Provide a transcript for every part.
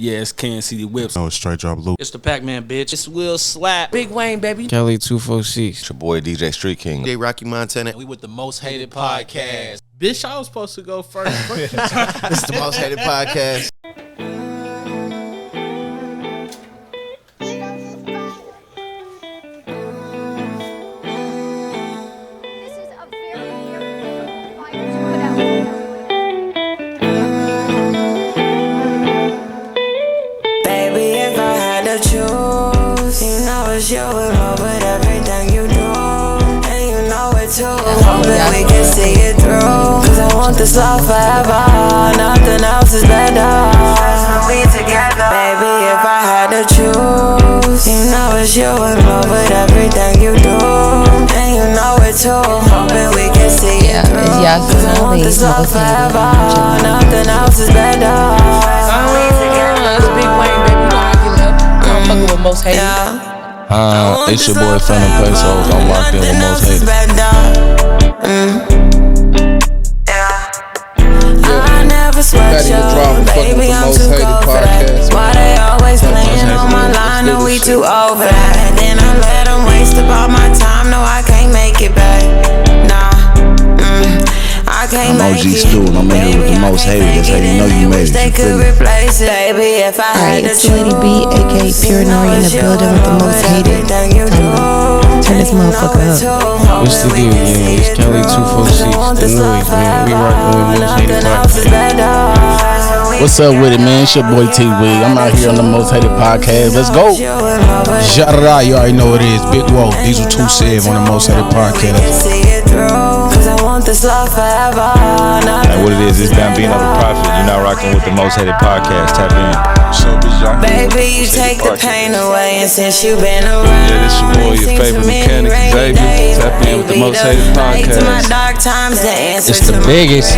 Yes, Kansas City Whips. No, straight drop loop. It's the Pac-Man, bitch. It's Will Slap. Big Wayne, baby. Kelly 246. It's your boy DJ Street King. J Rocky Montana. We with the most hated podcast. Bitch, I was supposed to go first. This is the most hated podcast. You in love with everything you do, and you know it too. Hoping we can see it through, cause I want this love forever. Nothing else is better when we together. Baby, if I had to choose, you know it's you in love with everything you do, and you know it too. Hoping we can see it through, cause I want this love forever. Nothing else is better when we together. It's Big Wayne, baby. You know I get left. I'm fucking with most hated. It's your boy Phantom Pesos. I'm locked in with most hated. I never switch up, baby, I'm too cold for that. Why they always playing on my line, know we too over that. And then I let them waste up all my time, no I can't make it back. Nah, I can't make it. I'm OG Stu, and I'm in here with the most hated. That's how you know you made it. They could replace it, baby, if I had to choose. Lady B, aka Pure Nori, in the building with the most hated. Turn this motherfucker up. What's the deal, man? It's Kelly 246, the Louis, man. We rockin' with most hated podcast. What's up with it, man? It's your boy T-Wig. I'm out here on the most hated podcast. Let's go. Jada, you already know what it is. Big Whoa, Diesel 2 on the most hated podcast. Like what it is, it's Bambino the Prophet. You're not rocking with the most hated podcast. Tap in. Baby, you take the pain away, and since you been around, yeah, this your boy, your favorite mechanic, Xavier. Tap in with the most hated podcast. It's the biggest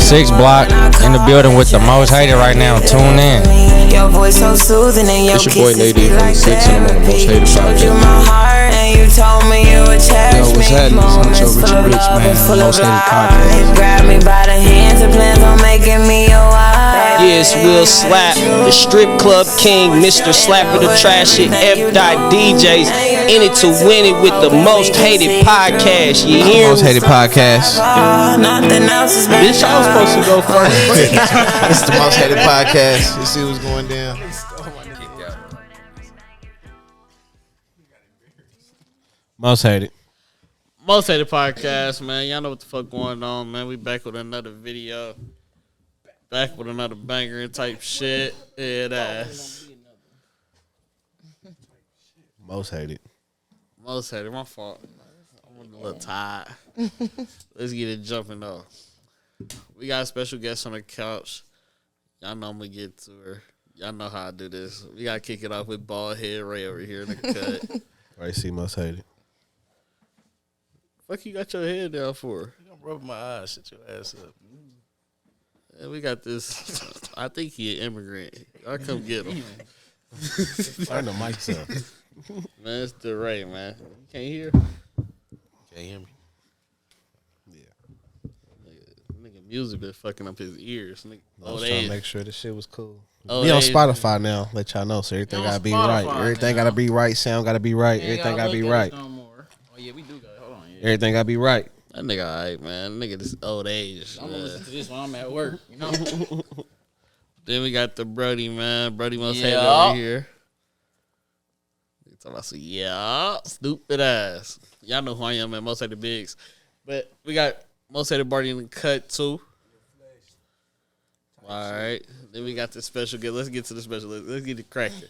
6 block in the building with the most hated right now. Tune in. Your voice so soothing and your It's your boy kisses Lady from the 6 and I'm on the most hated showed you podcast. my heart and you told me you would cherish Yo, what's me. happening? It's Moments Huncho full of Richie Rich, love man, and full of most hated lies. podcast. Grab me by the hands and plans on making me your wife. Yeah, it's Will Slap, the strip club king, Mr. Slapper, the trash shit, F.DJs, in it to win it with the most hated podcast. You hear Most hated podcast. Nothing else is better. Bitch, I was supposed to go first. This is the most hated podcast. Let's see what's going down. Most hated. Most hated podcast, man. Y'all know what the fuck going on, man. We back with another video. Back with another banger and type shit. Yeah, that's Most hated. most hated. My fault. I'm a little tired. Let's get it jumping though. We got a special guest on the couch. Y'all know I'm gonna get to her. Y'all know how I do this. We gotta kick it off with Bald Head Ray over here in the cut. Right, see most hated. Fuck you got your head down for? I'm rubbing my eyes. Shut your ass up. Yeah, we got this. I think he an immigrant. I'll come get him. Turn the mics up. Man, it's the Ray, man. You can't hear? Can't hear me. Nigga, music been fucking up his ears. Nigga, I was old trying age. to make sure this shit was cool. Old We on age. Spotify now. Let y'all know. So everything We on gotta be right. Spotify Everything now. gotta be right. Sound gotta be right. Everything gotta be right. No more. Oh yeah, we do got. Hold on. Yeah. Everything gotta be right. That nigga alright, man. Nigga, this old age. I'm gonna listen to this when I'm at work, you know? Then we got the Brody, man. Brody must Yeah. have over here. They talking about some stupid ass. Y'all know who I am, man. Most of the bigs, but we got most of the Brody in the cut too. All right. Then we got the special guest. Let's get to the special. Let's get it cracking.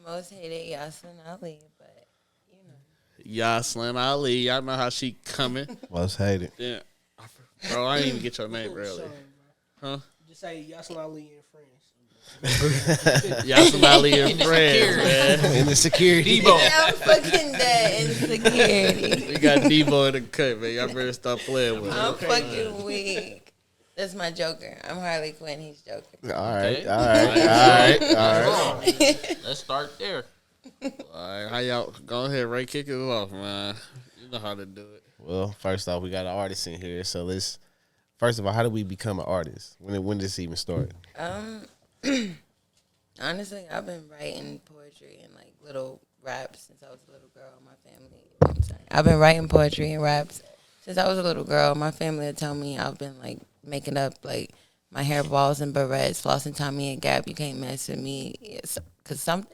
Most hated Yocelyn Ali, but you know. Yocelyn Ali. Y'all know how she coming. Most hated. Yeah. Bro, I didn't even get your name earlier. Huh? Just say Yocelyn Ali and friends. Yocelyn Ali and friends, man. In the security. Debo. I'm fucking dead in security. We got Debo in the cut, man. Y'all better stop playing with him. I'm fucking weak. That's my Joker. I'm Harley Quinn. He's Joker. All right. Okay. All right. Let's start there. All right, how y'all? Go ahead, Ray. Kick it off, man. You know how to do it. Well, first off, we got an artist in here. So let's, first of all, how did we become an artist? When did this even start? Honestly, I've been writing poetry and like little raps since I was a little girl. My family, I'm sorry. I've been writing poetry and raps since I was a little girl. My family would tell me I've been like making up like my hair balls and barrettes, flossing Tommy and Gap. You can't mess with me. It's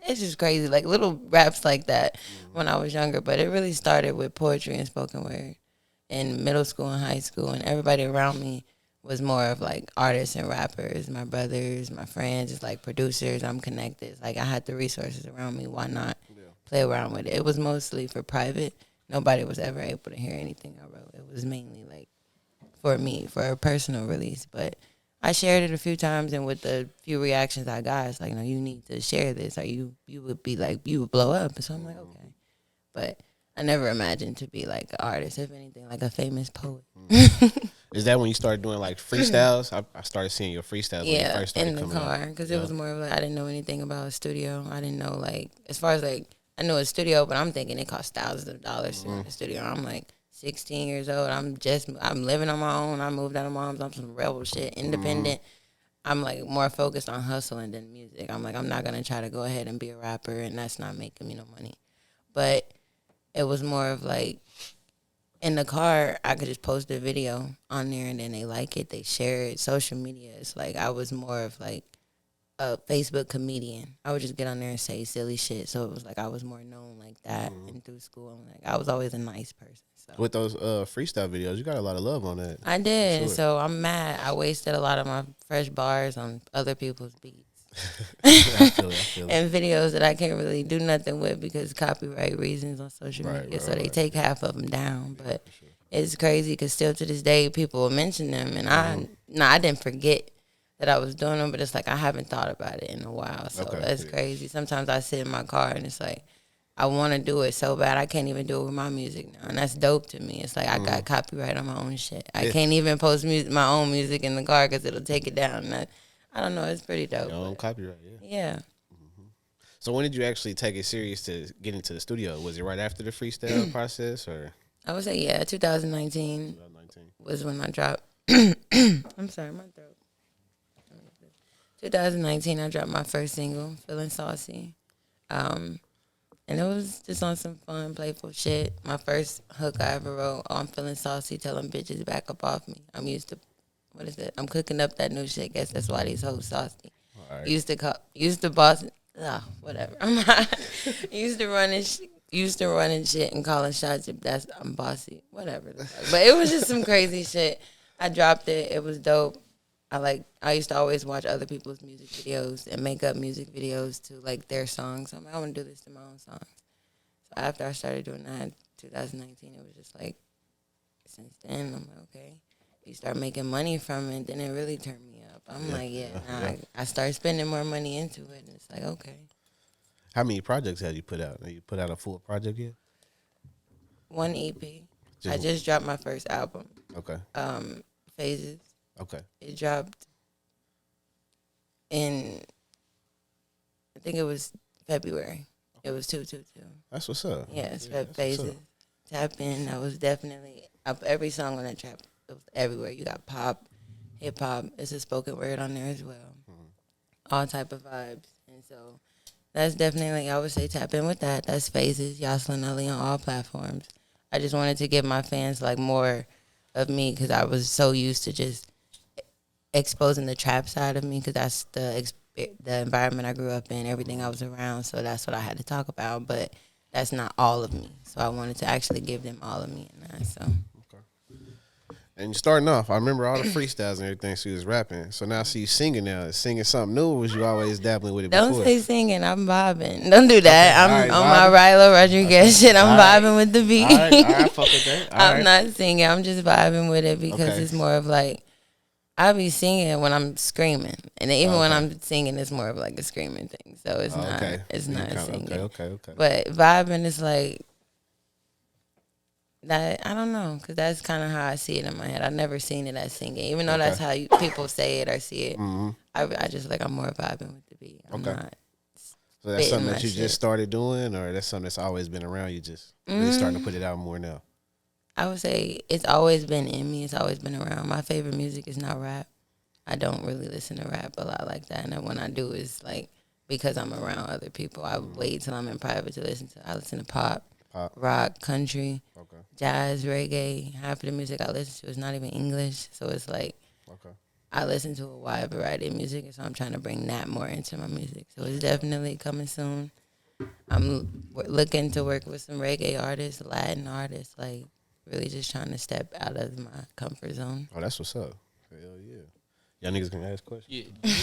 just crazy, like little raps like that when I was younger. But it really started with poetry and spoken word in middle school and high school, and everybody around me was more of like artists and rappers. My brothers, my friends, just like producers. I'm connected. Like I had the resources around me. Why not play around with it? It was mostly for private. Nobody was ever able to hear anything I wrote. It was mainly like for me, for a personal release. But I shared it a few times, and with the few reactions I got, it's like, no, you need to share this, or you would be like, you would blow up. So I'm like, okay. But I never imagined to be like an artist, if anything, like a famous poet. Is that when you started doing like freestyles? I started seeing your freestyles when you first started in the coming car, because it was more of like, I didn't know anything about a studio. I didn't know, like, as far as like, I knew a studio, but I'm thinking it costs thousands of dollars to run a studio. I'm like 16 years old. I'm living on my own. I moved out of mom's. I'm some rebel shit, independent. I'm like more focused on hustling than music. I'm like, I'm not gonna try to go ahead and be a rapper, and that's not making me no money. But it was more of like, in the car, I could just post a video on there, and then they like it, they share it. Social media, it's like I was more of like a Facebook comedian. I would just get on there and say silly shit. So it was like I was more known like that. And through school, I'm like, I was always a nice person. So with those freestyle videos, you got a lot of love on that. I did. Sure. So I'm mad. I wasted a lot of my fresh bars on other people's beats. I feel it. And videos that I can't really do nothing with because copyright reasons on social media. So they take half of them down. But it's crazy because still to this day, people will mention them. And I didn't forget that I was doing them, but it's like I haven't thought about it in a while. So that's crazy. Sometimes I sit in my car and it's like, I want to do it so bad. I can't even do it with my music now. And that's dope to me. It's like I got copyright on my own shit. I can't even post my own music in the car because it'll take it down. And I don't know. It's pretty dope. Your own copyright, Yeah. So when did you actually take it serious to get into the studio? Was it right after the freestyle process, or? I would say, 2019 was when I dropped. I'm sorry, my throat. 2019, I dropped my first single, Feeling Saucy. And it was just on some fun, playful shit. My first hook I ever wrote, I'm feeling saucy, telling bitches back up off me. I'm used to, what is it? I'm cooking up that new shit. Guess that's why these hoes saucy. Right. Used to boss, whatever. Used to running shit and calling shots. If I'm bossy, whatever. But it was just some crazy shit. I dropped it. It was dope. I used to always watch other people's music videos and make up music videos to like their songs. I'm like, I want to do this to my own songs. So after I started doing that in 2019, it was just like, since then, I'm like, okay. You start making money from it, then it really turned me up. I'm like, I started spending more money into it, and it's like, okay. How many projects have you put out? Have you put out a full project yet? One EP. I just dropped my first album. Okay. Phases. Okay. It dropped in, I think it was February. It was 222. That's what's up. Yeah, it's Phases. Tap In. That was definitely every song on that track. It was everywhere. You got pop, hip hop. It's a spoken word on there as well. All type of vibes. And so that's definitely, I would say, tap in with that. That's Phases. Yocelyn on all platforms. I just wanted to give my fans like more of me because I was so used to just exposing the trap side of me because that's the environment I grew up in, everything I was around. So that's what I had to talk about. But that's not all of me. So I wanted to actually give them all of me in that. So. And you're starting off, I remember all the freestyles and everything she was rapping. So now she's singing now. Singing something new, or was you always dabbling with it before? Don't say singing. I'm vibing. Don't do that. Okay, I'm on my Rilo Rodriguez shit. I'm vibing with the beat. All right, fuck with that. I'm not singing. I'm just vibing with it because it's more of like, I be singing when I'm screaming. And even when I'm singing, it's more of like a screaming thing. So it's not singing. Okay. But vibing is like, that I don't know, because that's kind of how I see it in my head. I've never seen it as singing, even though that's how people say it or see it. I just like, I'm more vibing with the beat. I'm not. So that's something that you just started doing, or that's something that's always been around you, just really starting to put it out more now? I would say it's always been in me. It's always been around. My favorite music is not rap. I don't really listen to rap a lot like that. And when I do, it's like because I'm around other people. I wait till I'm in private to listen to. I listen to pop, rock, country, jazz, reggae. Half of the music I listen to is not even English, so it's like I listen to a wide variety of music, and so I'm trying to bring that more into my music. So it's definitely coming soon. I'm looking to work with some reggae artists, Latin artists, like really just trying to step out of my comfort zone. Oh, that's what's up. Hell yeah. Y'all niggas can ask questions? Yeah.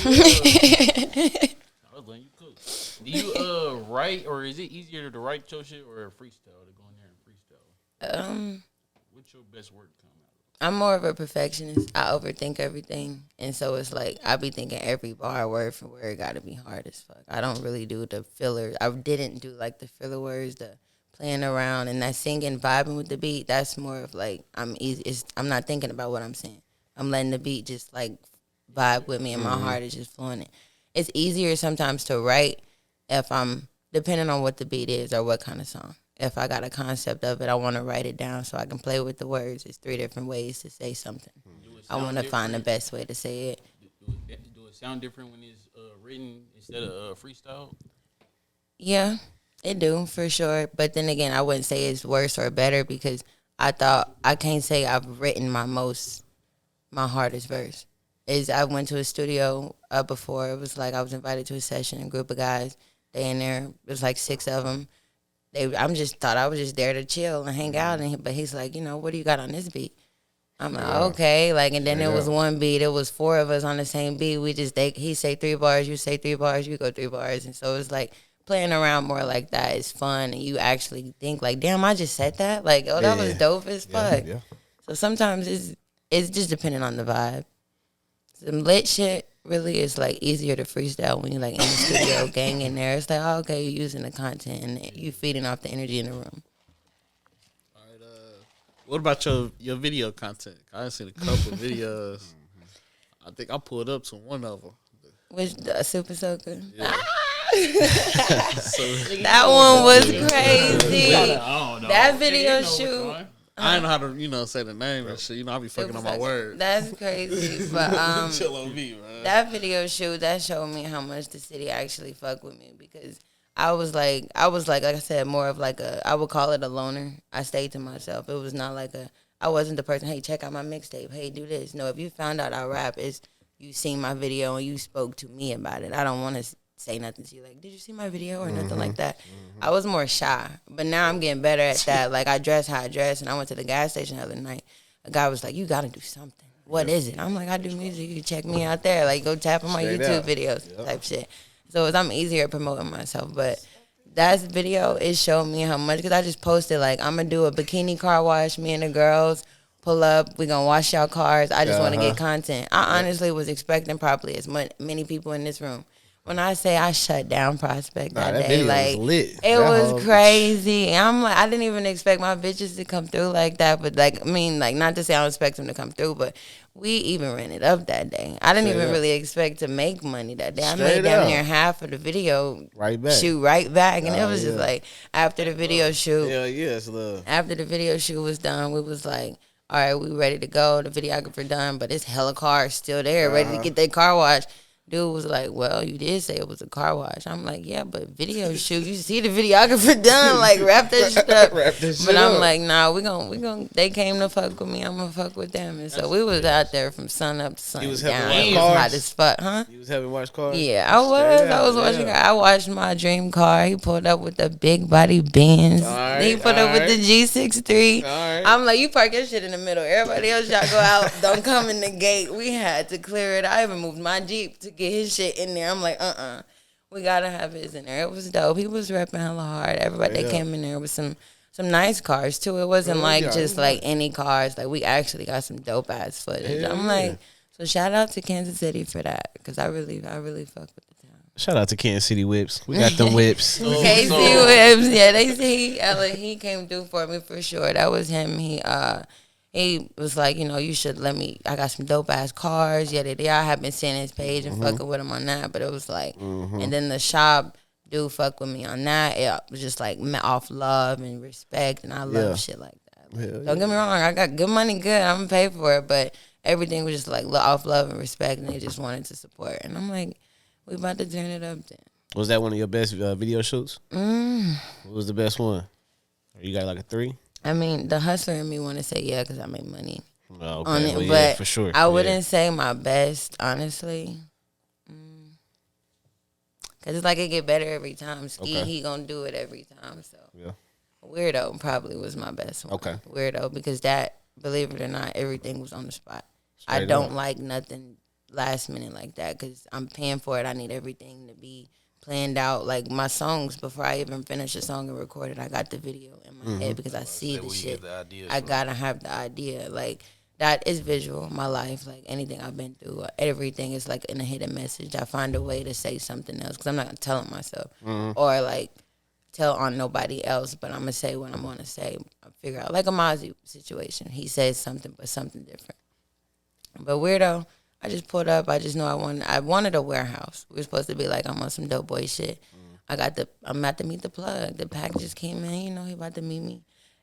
I was letting you cook. Do you write, or is it easier to write your shit or freestyle, to go in there and freestyle? What's your best work come out? I'm more of a perfectionist. I overthink everything. And so it's like I be thinking every bar word for word got to be hard as fuck. I don't really do the filler. I didn't do like the filler words, the playing around and that singing, vibing with the beat. That's more of like I'm not thinking about what I'm saying. I'm letting the beat just like vibe with me and my heart is just flowing it. It's easier sometimes to write if I'm depending on what the beat is or what kind of song. If I got a concept of it, I want to write it down so I can play with the words. It's 3 different ways to say something. I want to find the best way to say it. Do it sound different when it's written instead of freestyle? Yeah, it do for sure. But then again, I wouldn't say it's worse or better because I can't say I've written my hardest verse. I went to a studio before. It was like I was invited to a session, a group of guys. They in there. It was like 6 of them. Thought I was just there to chill and hang out. But he's like, what do you got on this beat? I'm like, okay. Like, and then there was one beat. It was 4 of us on the same beat. He say 3 bars, you say 3 bars, you go 3 bars. And so it's like playing around more like that is fun. And you actually think like, damn, I just said that. Like, that was dope as fuck. Yeah. So sometimes it's just depending on the vibe. Some lit shit really is like easier to freestyle when you're like in the studio, gang in there. It's like, oh, okay, you're using the content and you feeding off the energy in the room. All right, what about your video content? I've seen a couple videos. I think I pulled up to one of them. Which Super Soaker? Yeah. That one was crazy. That video shoot. I didn't know how to, say the name and shit. I be fucking on my words. That's crazy. But chill on me, man. That video shoot, that showed me how much the city actually fuck with me because I was like I said, more of like I would call it a loner. I stayed to myself. It was not like I wasn't the person, hey, check out my mixtape. Hey, do this. No, if you found out I rap, it's you seen my video and you spoke to me about it. I don't want to say nothing to you like, did you see my video or nothing like that. I was more shy, but now I'm getting better at that. Like I dress how I dress, and I went to the gas station the other night. A guy was like, you got to do something. What is it? I'm like, I do music. You check me out there. Like go tap on my YouTube videos type shit. So I'm easier at promoting myself, but that video, it showed me how much, because I just posted like, I'm going to do a bikini car wash, me and the girls pull up, we going to wash y'all cars. I just want to get content. I honestly was expecting probably as many people in this room. When I say I shut down Prospect that day, like was lit. It was crazy. And I'm like, I didn't even expect my bitches to come through like that. But like, I mean, like not to say I don't expect them to come through, but we even ran it up that day. I didn't even really expect to make money that day. I made damn near half of the video shoot right back, and it was just like after the video shoot. After the video shoot was done, we was like, all right, we ready to go. The videographer done, but it's hella cars still there, ready to get their car washed. Dude was like, well, you did say it was a car wash. I'm like, yeah, but video shoot, you see the videographer done, like wrap that shit up. But I'm like, nah, we gon' they came to fuck with me, I'm gonna fuck with them. And so we was out there from sun up to sun down. It was hot as fuck, huh? You was having watched cars? Yeah, I was watching cars. I watched my dream car. He pulled up with the big body Benz. He pulled up with the G63. I'm like, you park your shit in the middle. Everybody else y'all go out, don't come in the gate. We had to clear it. I even moved my Jeep to get his shit in there. I'm like, we gotta have his in there. It was dope. He was repping hella hard. Everybody that came in there with some nice cars too. It wasn't just like any cars. Like we actually got some dope ass footage. I'm like, so shout out to Kansas City for that, because I really fuck with the town. Shout out to Kansas City Whips. We got them whips. KC Whips, yeah. They say he came through for me for sure. That was him. He was like, you should let me, I got some dope ass cars. I have been seeing his page and fucking with him on that. But it was like, and then the shop dude fuck with me on that. It was just like off love and respect. And I love shit like that. Like, don't get me wrong, I got good money, good. I'm gonna pay for it. But everything was just like off love and respect. And they just wanted to support. And I'm like, we about to turn it up then. Was that one of your best video shoots? What was the best one? Or you got like a 3? I mean, the hustler in me want to say yeah because I make money Oh, okay. on it, Well, but yeah, for sure. I wouldn't say my best, honestly. Because it's like it get better every time. Ski, he gonna do it every time. So Yeah. Weirdo probably was my best one. Okay. Weirdo, because that, believe it or not, everything was on the spot. I Straight don't up. like nothing last minute like that because I'm paying for it. I need everything to be planned out. Like my songs, before I even finish a song and record it, I got the video in my head because I see the shit. I gotta have the idea. Like that is visual. My life, like anything I've been through, everything is like in a hidden message. I find a way to say something else because I'm not telling myself or like tell on nobody else, but I'm gonna say what I'm gonna say. I figure out like a Mozzie situation. He says something, but something different. But weirdo, I just pulled up. I just know I wanted a warehouse. We were supposed to be like, I'm on some dope boy shit. I'm about to meet the plug. The packages came in, he about to meet me.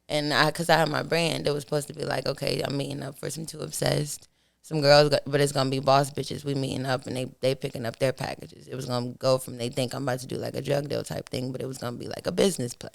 And cause I had my brand, it was supposed to be like, okay, I'm meeting up for some Too Obsessed. Some girls, but it's gonna be boss bitches. We meeting up and they picking up their packages. It was gonna go from they think I'm about to do like a drug deal type thing, but it was gonna be like a business play.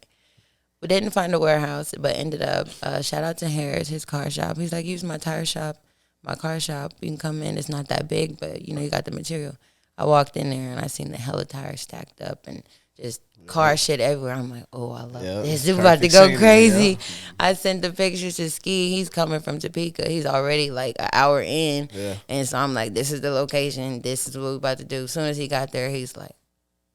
We didn't find a warehouse, but ended up, shout out to Harris, his car shop. He's like, use my tire shop, my car shop. You can come in. It's not that big, but, you got the material. I walked in there, and I seen the hella tires stacked up and just car shit everywhere. I'm like, oh, I love this. It's about to go crazy. Yeah. I sent the pictures to Ski. He's coming from Topeka. He's already like an hour in. Yeah. And so I'm like, this is the location. This is what we're about to do. As soon as he got there, he's like,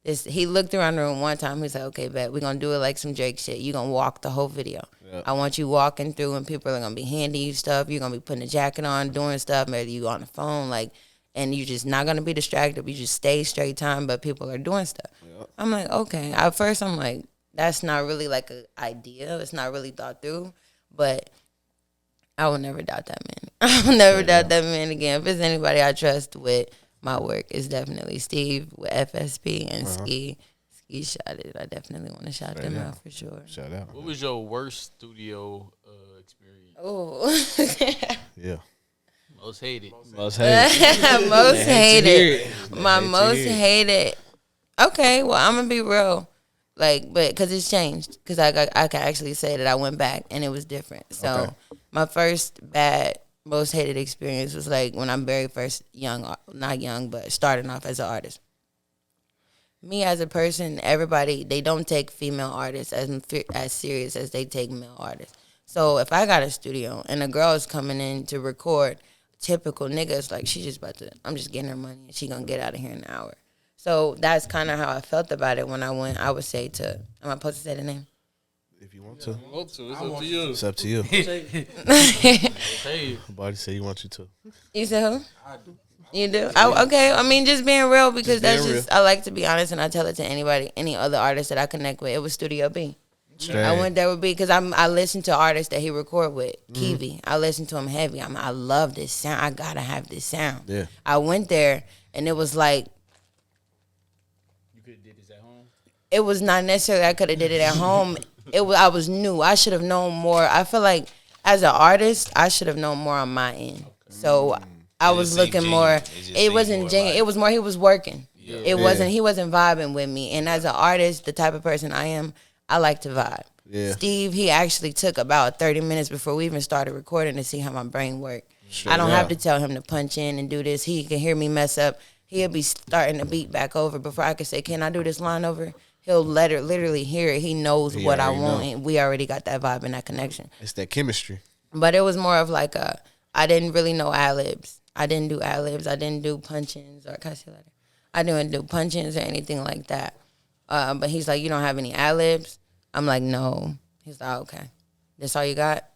he looked around the room one time. He's like, okay, bet. We're going to do it like some Drake shit. You're going to walk the whole video. Yep. I want you walking through and people are going to be handing you stuff. You're going to be putting a jacket on, doing stuff, maybe you on the phone, like, and you're just not going to be distracted. You just stay straight time, but people are doing stuff. Yep. I'm like, okay. At first, I'm like, that's not really like an idea. It's not really thought through, but I will never doubt that man. I will never doubt that man again. If it's anybody I trust with my work, it's definitely Steve with FSP and Ski. Ski shot it. I definitely want to shout them out for sure. Shout out. What was your worst studio experience? Oh. Yeah. Most hated. Most hated. Most hated. My most hated. Okay, well, I'm going to be real. Like, but because it's changed. Because I can actually say that I went back and it was different. So my first bad, most hated experience was like when I'm very first not young, but starting off as an artist. Me as a person, everybody, they don't take female artists as serious as they take male artists. So if I got a studio and a girl is coming in to record, typical niggas like, she just about to, I'm just getting her money and she gonna get out of here in an hour. So that's kind of how I felt about it when I went. I would say to, am I supposed to say the name? If you want to. It's up to you. It's up to you. Body say you want you to. You said who? You do? Okay. I mean, just being real because that's just, I like to be honest and I tell it to anybody, any other artist that I connect with. It was Studio B. Straight. I went there with B because I listened to artists that he record with. Kiwi. I listened to him heavy. I love this sound. I gotta have this sound. Yeah. I went there and it was like, it was not necessarily I could have did it at home. I was new. I should have known more. I feel like as an artist, I should have known more on my end. So I was looking more. It wasn't genuine. It was more he was working. Yeah. It wasn't. He wasn't vibing with me. And as an artist, the type of person I am, I like to vibe. Yeah. Steve, he actually took about 30 minutes before we even started recording to see how my brain worked. Sure, I don't have to tell him to punch in and do this. He can hear me mess up. He'll be starting the beat back over before I can say, can I do this line over? He'll literally hear it. He knows what I want, and we already got that vibe and that connection. It's that chemistry. But it was more of like I didn't really know ad-libs. I didn't do ad-libs. I didn't do punch-ins or, can I say that? I didn't do punch-ins or anything like that. But he's like, you don't have any ad-libs? I'm like, no. He's like, oh, okay. That's all you got?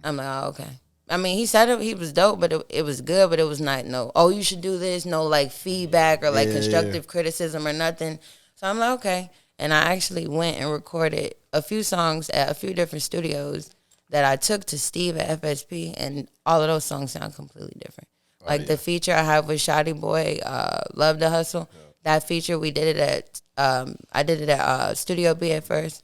I'm like, oh, okay. I mean, he said he was dope, but it was good, but it was not oh, you should do this, no, like, feedback or, like, constructive criticism or nothing. So I'm like, okay. And I actually went and recorded a few songs at a few different studios that I took to Steve at FSP, and all of those songs sound completely different. Like the feature I have with Shotty Boy, Love the Hustle, that feature, we did it at, I did it at Studio B at first.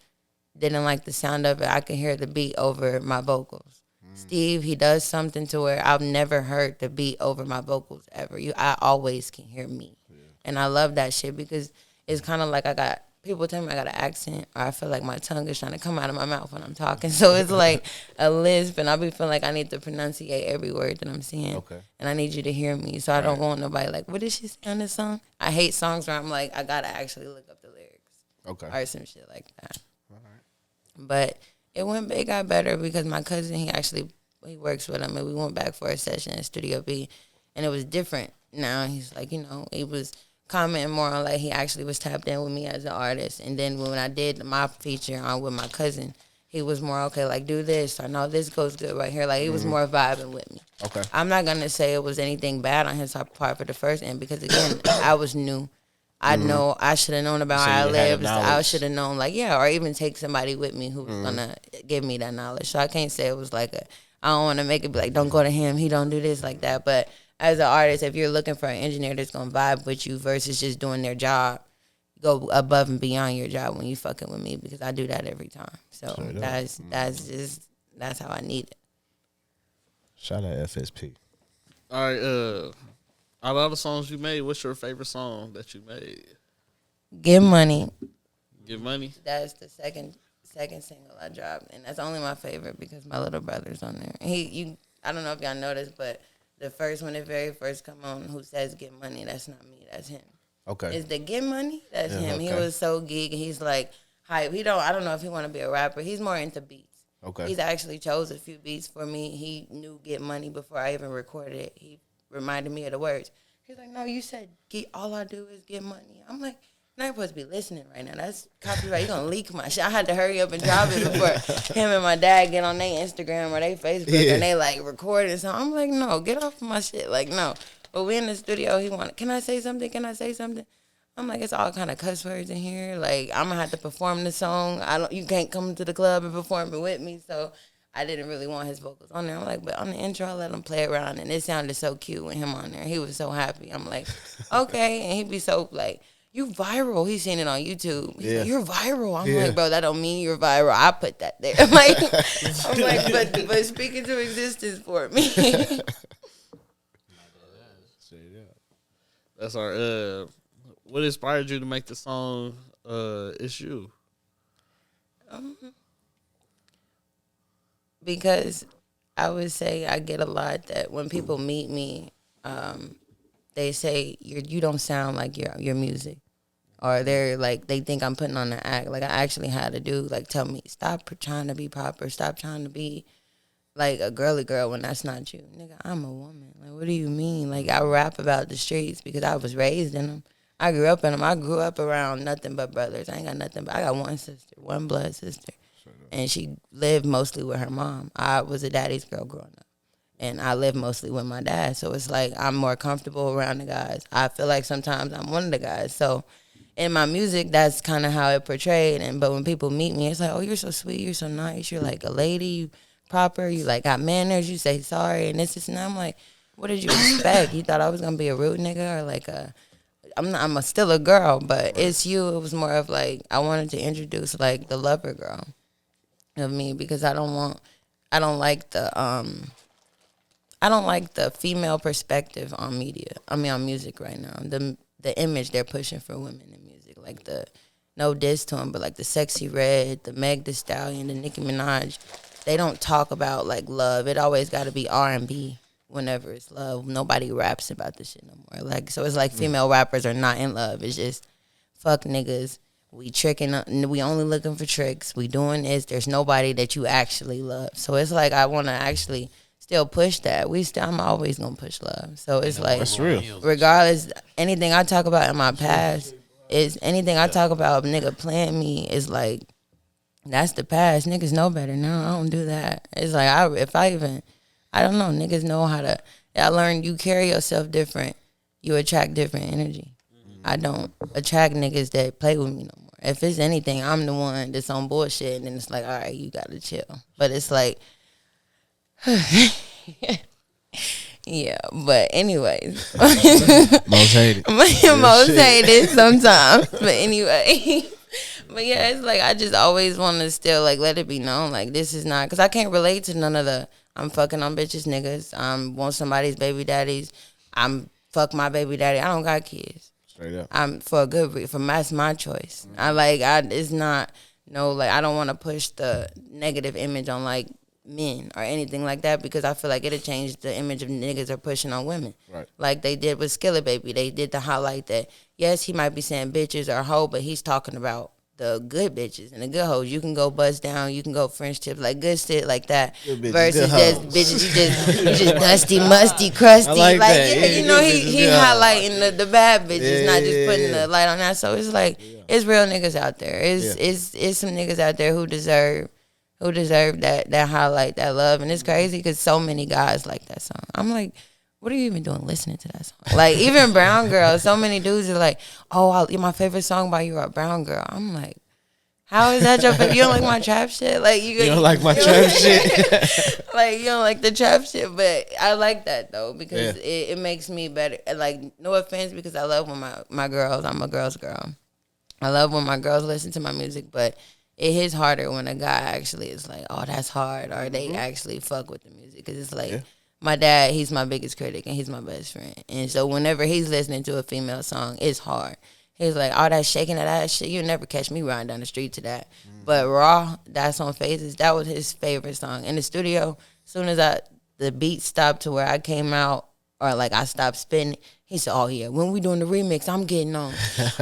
Didn't like the sound of it. I could hear the beat over my vocals. Steve, he does something to where I've never heard the beat over my vocals ever. I always can hear me. And I love that shit because it's kind of like people tell me I got an accent, or I feel like my tongue is trying to come out of my mouth when I'm talking. So it's like a lisp, and I be feeling like I need to pronunciate every word that I'm saying. Okay. And I need you to hear me, so I don't want nobody like, what did she say on this song? I hate songs where I'm like, I gotta actually look up the lyrics. Okay. Or some shit like that. All right. But it got better because my cousin, he works with him, and we went back for a session at Studio B, and it was different. Now he's like, he was commenting more on like he actually was tapped in with me as an artist. And then when I did my feature on with my cousin, he was more okay, like do this, or no, this goes good right here. Like he was more vibing with me. Okay. I'm not gonna say it was anything bad on his part for the first end because again, I was new. I know I should have known about So how I you had lived. knowledge. I should have known, or even take somebody with me who was gonna give me that knowledge. So I can't say it was like I don't want to make it be like, don't go to him, he don't do this like that. But as an artist, if you're looking for an engineer that's gonna vibe with you versus just doing their job, go above and beyond your job when you fucking with me because I do that every time. So that's how I need it. Shout out FSP. All right, out of all the songs you made, what's your favorite song that you made? Get Money. Get Money? That's the second single I dropped, and that's only my favorite because my little brother's on there. I don't know if y'all noticed, but the first one, the very first come on, who says Get Money, that's not me, that's him. Okay. Is the Get Money? That's him. Okay. He was so geek, and he's like hype. I don't know if he want to be a rapper. He's more into beats. Okay. He's actually chose a few beats for me. He knew Get Money before I even recorded it. He reminded me of the words. He's like, no, you said all I do is get money. I'm like, you're not supposed to be listening right now. That's copyright. You're going to leak my shit. I had to hurry up and drop it before him and my dad get on their Instagram or their Facebook and they recording. So I'm like, no, get off my shit. Like, no. But we in the studio. He wanted, can I say something? Can I say something? I'm like, it's all kind of cuss words in here. Like, I'm going to have to perform the song. You can't come to the club and perform it with me. So I didn't really want his vocals on there. I'm like, but on the intro, I let him play around, and it sounded so cute with him on there. He was so happy. I'm like, okay. And he'd be so like, you viral. He's seen it on YouTube. He's like, you're viral. I'm like, bro, that don't mean you're viral. I put that there. I'm like, but speak into existence for me. That's our, what inspired you to make the song, It's You? Because I would say I get a lot that when people meet me, they say you don't sound like your music, or they're like they think I'm putting on an act. Like I actually had to do tell me stop trying to be proper, stop trying to be like a girly girl when that's not you, nigga. I'm a woman. Like what do you mean? Like I rap about the streets because I was raised in them. I grew up in them. I grew up around nothing but brothers. I ain't got nothing but I got one sister, one blood sister. And she lived mostly with her mom. I was a daddy's girl growing up. And I lived mostly with my dad. So it's like I'm more comfortable around the guys. I feel like sometimes I'm one of the guys. So in my music, that's kind of how it portrayed. But when people meet me, it's like, oh, you're so sweet. You're so nice. You're like a lady. You proper. You got manners. You say sorry. And this and I'm like, what did you expect? You thought I was going to be a rude nigga or like a... I'm still a girl, but It's You. It was more of like I wanted to introduce the lover girl of me because I don't like the female perspective on media. I mean on music right now. The image they're pushing for women in music, like the no diss to them, but like the Sexy Red, the Meg Thee Stallion, the Nicki Minaj. They don't talk about love. It always got to be R&B. Whenever it's love, nobody raps about this shit no more. So it's like female rappers are not in love. It's just fuck niggas. We tricking. We only looking for tricks. We doing this. There's nobody that you actually love. So it's like I want to actually still push that. I'm always gonna push love. So it's like That's real. regardless, anything I talk about in my past is anything I talk about. Nigga playing me is like that's the past. Niggas know better now. I don't do that. It's like I don't know. Niggas know how to. I learned you carry yourself different. You attract different energy. I don't attract niggas that play with me no more. If it's anything, I'm the one that's on bullshit, and then it's like, all right, you gotta chill. But it's like, yeah. But anyways, Most hated. most hated sometimes. But anyway. But yeah, it's like I just always want to still let it be known this is not because I can't relate to none of the I'm fucking on bitches niggas. Want somebody's baby daddies. I'm fuck my baby daddy. I don't got kids. Straight up. I'm for a good reason. That's my choice. It's not no like I don't want to push the negative image on like men or anything like that because I feel like it'll change the image of niggas are pushing on women. Right. Like they did with Skillet Baby. They did to highlight that yes, he might be saying bitches or hoe, but he's talking about the good bitches and the good hoes. You can go buzz down, you can go French tips, like good shit like that. Bitches, versus just hoes. bitches you just dusty, musty, crusty. I like that. Yeah, you know, he highlighting the bad bitches, not just putting Yeah. the light on that. So it's like it's real niggas out there. It's some niggas out there who deserve that highlight, that love. And it's crazy because so many guys like that song. I'm like, what are you even doing listening to that song? Like, even Brown Girl, so many dudes are like, oh, my favorite song by you are Brown Girl. I'm like, how is that your favorite? You don't like my trap shit? Like, you don't like my trap shit? Like, you don't like the trap shit? But I like that, though, because it makes me better. Like, no offense, because I love when my girls, I'm a girl's girl. I love when my girls listen to my music, but it hits harder when a guy actually is like, oh, that's hard, or they actually fuck with the music. Because it's like, my dad, he's my biggest critic, and he's my best friend. And so whenever he's listening to a female song, it's hard. He's like, all that shaking of that shit, you'll never catch me riding down the street to that. But Raw, that's on Phases, that was his favorite song. In the studio, as soon as the beat stopped to where I came out, or like I stopped spinning, he said, oh yeah, when we doing the remix, I'm getting on.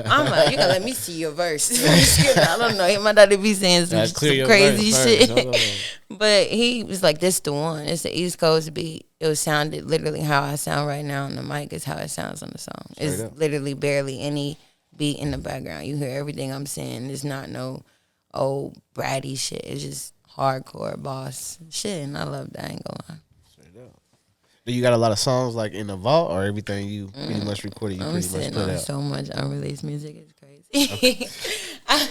I'm like, you gotta let me see your verse. I don't know, he might not be saying some crazy shit. But he was like, this the one. It's the East Coast beat. It sounded literally how I sound right now on the mic is how it sounds on the song. It's literally barely any beat in the background. You hear everything I'm saying. It's not no old bratty shit. It's just hardcore boss shit, and I love that. I ain't gonna lie. Do you got a lot of songs like in the vault, or everything you pretty much recorded? You I'm pretty much sitting put on out. so much unreleased music. It's crazy.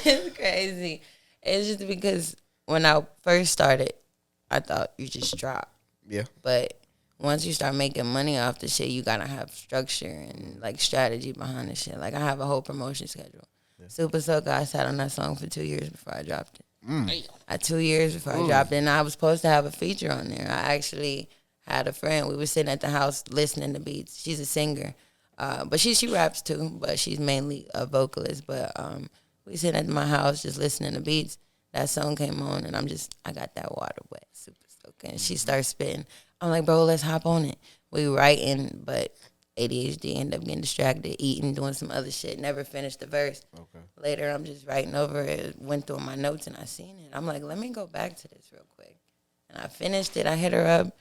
It's crazy. It's just because when I first started, I thought you just drop. Yeah. But once you start making money off the shit, you gotta have structure and like strategy behind the shit. Like I have a whole promotion schedule. Super Soaker, I sat on that song for 2 years before I dropped it. 2 years before I dropped it, and I was supposed to have a feature on there. I actually had a friend. We were sitting at the house listening to beats. She's a singer, but she raps too, but she's mainly a vocalist. But we sitting at my house just listening to beats. That song came on, and I got that water wet, Super Soaker. And she starts spitting. I'm like, bro, let's hop on it. We writing, but ADHD, ended up getting distracted, eating, doing some other shit. Never finished the verse. Okay. Later, I'm just writing over it. Went through my notes, and I seen it. I'm like, let me go back to this real quick. And I finished it. I hit her up.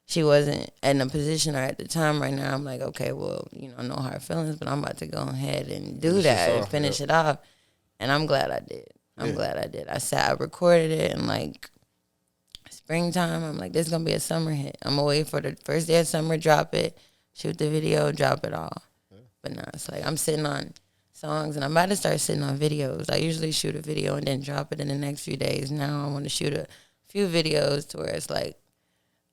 She wasn't in a position or at the time right now. I'm like, okay, well, no hard feelings, but I'm about to go ahead and do that and finish it off. And I'm glad I did. I'm glad I did. I recorded it in like springtime. I'm like, this is going to be a summer hit. I'm going to wait for the first day of summer, drop it, shoot the video, drop it all. But no, it's like I'm sitting on songs and I'm about to start sitting on videos. I usually shoot a video and then drop it in the next few days. Now I want to shoot a few videos to where it's like,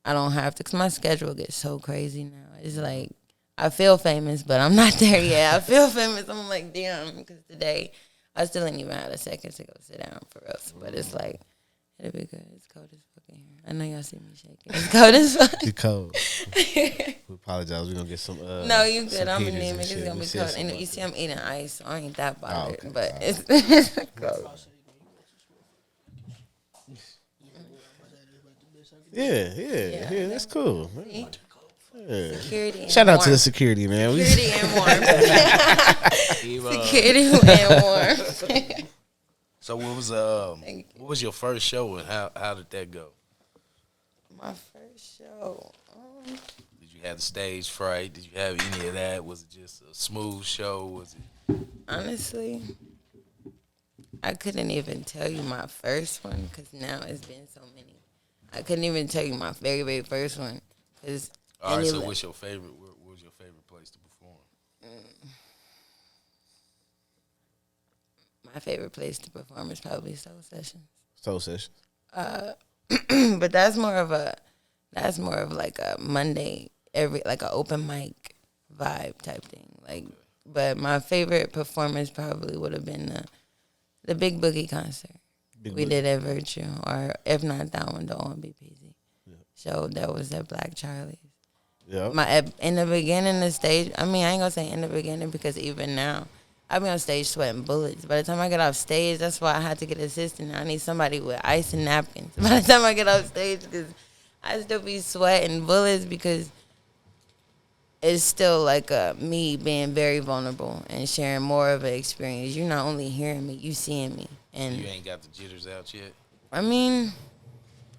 I don't have to, because my schedule gets so crazy now. It's like, I feel famous, but I'm not there yet. I feel famous. I'm like, damn, because today, I still ain't even had a second to go sit down for real. But it's like, it'll be good. It's cold as fucking here. I know y'all see me shaking. It's cold as fuck. It's cold. We apologize. We're going to get some no, you good. I'm anemic. It's going to be cold. And you see I'm eating ice, so I ain't that bothered. Okay. But it's cold. Yeah, that's cool. Yeah. Security. Shout out to the security, man. Security and warm. Security and warm. So what was your first show and how did that go? My first show. Did you have the stage fright? Did you have any of that? Was it just a smooth show? Was it? Honestly, I couldn't even tell you my first one because now it's been so many. I couldn't even tell you my very, very first one. All right, so what's your favorite? What was your favorite place to perform? My favorite place to perform is probably Soul Sessions. Soul Sessions. But that's more of like a Monday, like an open mic vibe type thing. Like, but my favorite performance probably would have been the Big Boogie concert. We did at Virtue, or if not that one, the OMB PZ show that was at Black Charlie's. Yeah. In the beginning, the stage. I mean, I ain't gonna say in the beginning because even now, I be on stage sweating bullets. By the time I get off stage, that's why I had to get an assistant. I need somebody with ice and napkins. By the time I get off stage, because I still be sweating bullets because it's still like me being very vulnerable and sharing more of an experience. You're not only hearing me, you seeing me, and You ain't got the jitters out yet. I mean,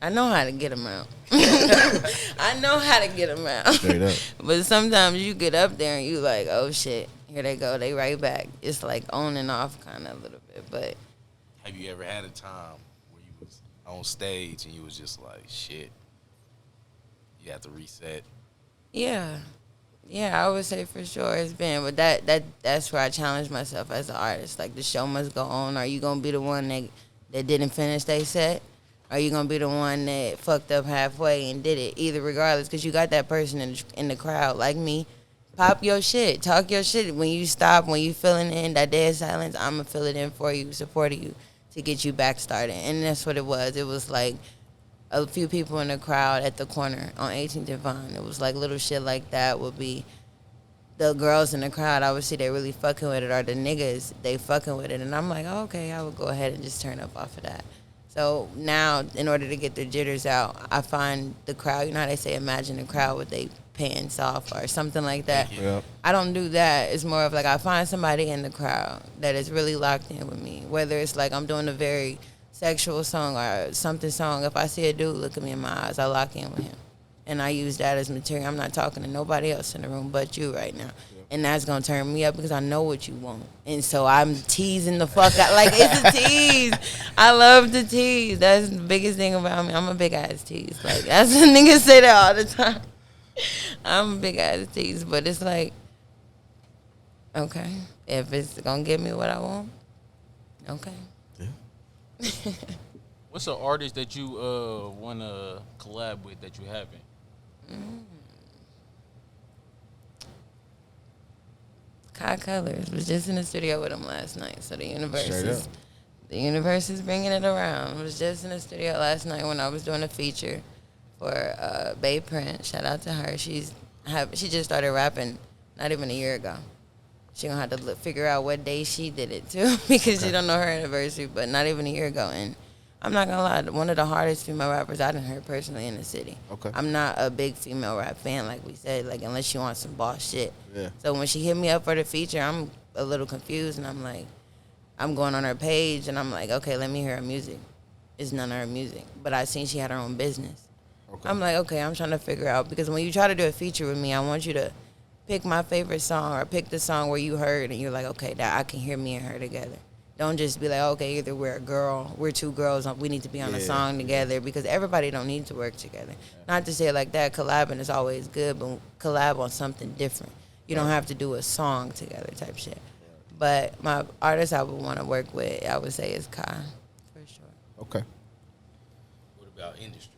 I know how to get them out. I know how to get them out. Straight up. But sometimes you get up there and you like, oh shit, here they go, they right back. It's like on and off kind of a little bit. But Have you ever had a time where you was on stage and you was just like, shit, you have to reset? yeah, I would say for sure it's been. But that's where I challenge myself as an artist. Like the show must go on. Are you gonna be the one that didn't finish their set? Are you gonna be the one that fucked up halfway and did it? Either regardless, because you got that person in the crowd like me. Pop your shit, talk your shit. When you stop, when you feeling in that dead silence, I'ma fill it in for you, supporting you to get you back started. And that's what it was. It was like a few people in the crowd at the corner on 18th and Vine. It was like little shit like that would be the girls in the crowd. I would see they really fucking with it, or the niggas they fucking with it, and I'm like, oh, okay, I would go ahead and just turn up off of that. So now, in order to get their jitters out, I find the crowd. You know how they say, imagine the crowd with they pants off or something like that. Yep. I don't do that. It's more of like I find somebody in the crowd that is really locked in with me. Whether it's like I'm doing a very sexual song or something song. If I see a dude look at me in my eyes, I lock in with him. And I use that as material. I'm not talking to nobody else in the room but you right now. And that's going to turn me up because I know what you want. And so I'm teasing the fuck out. Like, it's a tease. I love to tease. That's the biggest thing about me. I'm a big-ass tease. Like, that's the niggas say that all the time. I'm a big-ass tease. But it's like, okay, if it's going to give me what I want, okay. Yeah. What's an artist that you want to collab with that you haven't? Kai Colors was just in the studio with him last night. So the universe is bringing it around. Was just in the studio last night when I was doing a feature for Bae Print. Shout out to her. She just started rapping not even a year ago. She gonna have to figure out what day she did it too because she don't know her anniversary. But not even a year ago, and I'm not gonna lie, one of the hardest female rappers I done heard personally in the city. Okay. I'm not a big female rap fan, like we said, like unless you want some boss shit. Yeah. So when she hit me up for the feature, I'm a little confused, and I'm like, I'm going on her page, and I'm like, okay, let me hear her music. It's none of her music, but I seen she had her own business. Okay. I'm like, okay, I'm trying to figure out, because when you try to do a feature with me, I want you to pick my favorite song or pick the song where you heard, and you're like, okay, that I can hear me and her together. Don't just be like, okay, either we're two girls, we need to be on a song together, because everybody don't need to work together. Not to say it like that, collabing is always good, but collab on something different. You don't have to do a song together type shit. But my artist I would want to work with, I would say, is Kai, for sure. Okay. What about industry?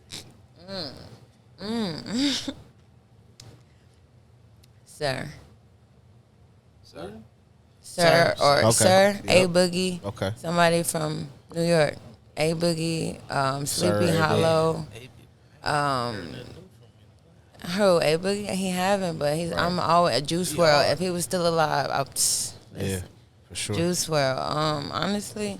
Sir. Sir? Sir or Okay. Sir, Yep. A Boogie. Okay. Somebody from New York. A Boogie, Sleepy Sir, A Hollow. Who? A Boogie? He haven't, but I'm always a Juice WRLD. If he was still alive, Yeah, for sure. Juice WRLD. Honestly,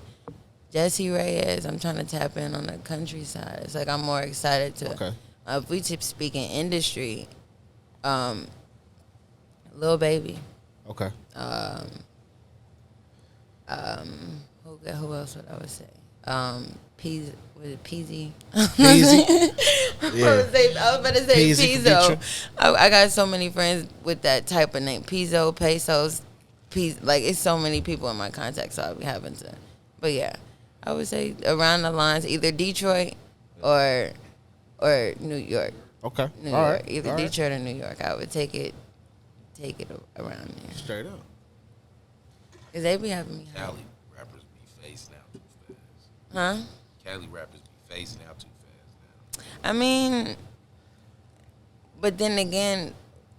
Jesse Reyes. I'm trying to tap in on the countryside. It's like I'm more excited to. Okay. If we keep speaking industry, Lil Baby. Okay. Who else would I would say? Was it Peasy? Peasy. Yeah. I was about to say Peasy Pizzo. feature. I got so many friends with that type of name. Pizzo, Pesos, like it's so many people in my contacts, so I'll be having to. But yeah, I would say around the lines, either Detroit or New York. Okay. New All York, right. either All right. Detroit or New York. I would take it around there. Straight up. Cause they be having me. Cali rappers be facing out too fast. Huh? Cali rappers be facing out too fast now. I mean, but then again,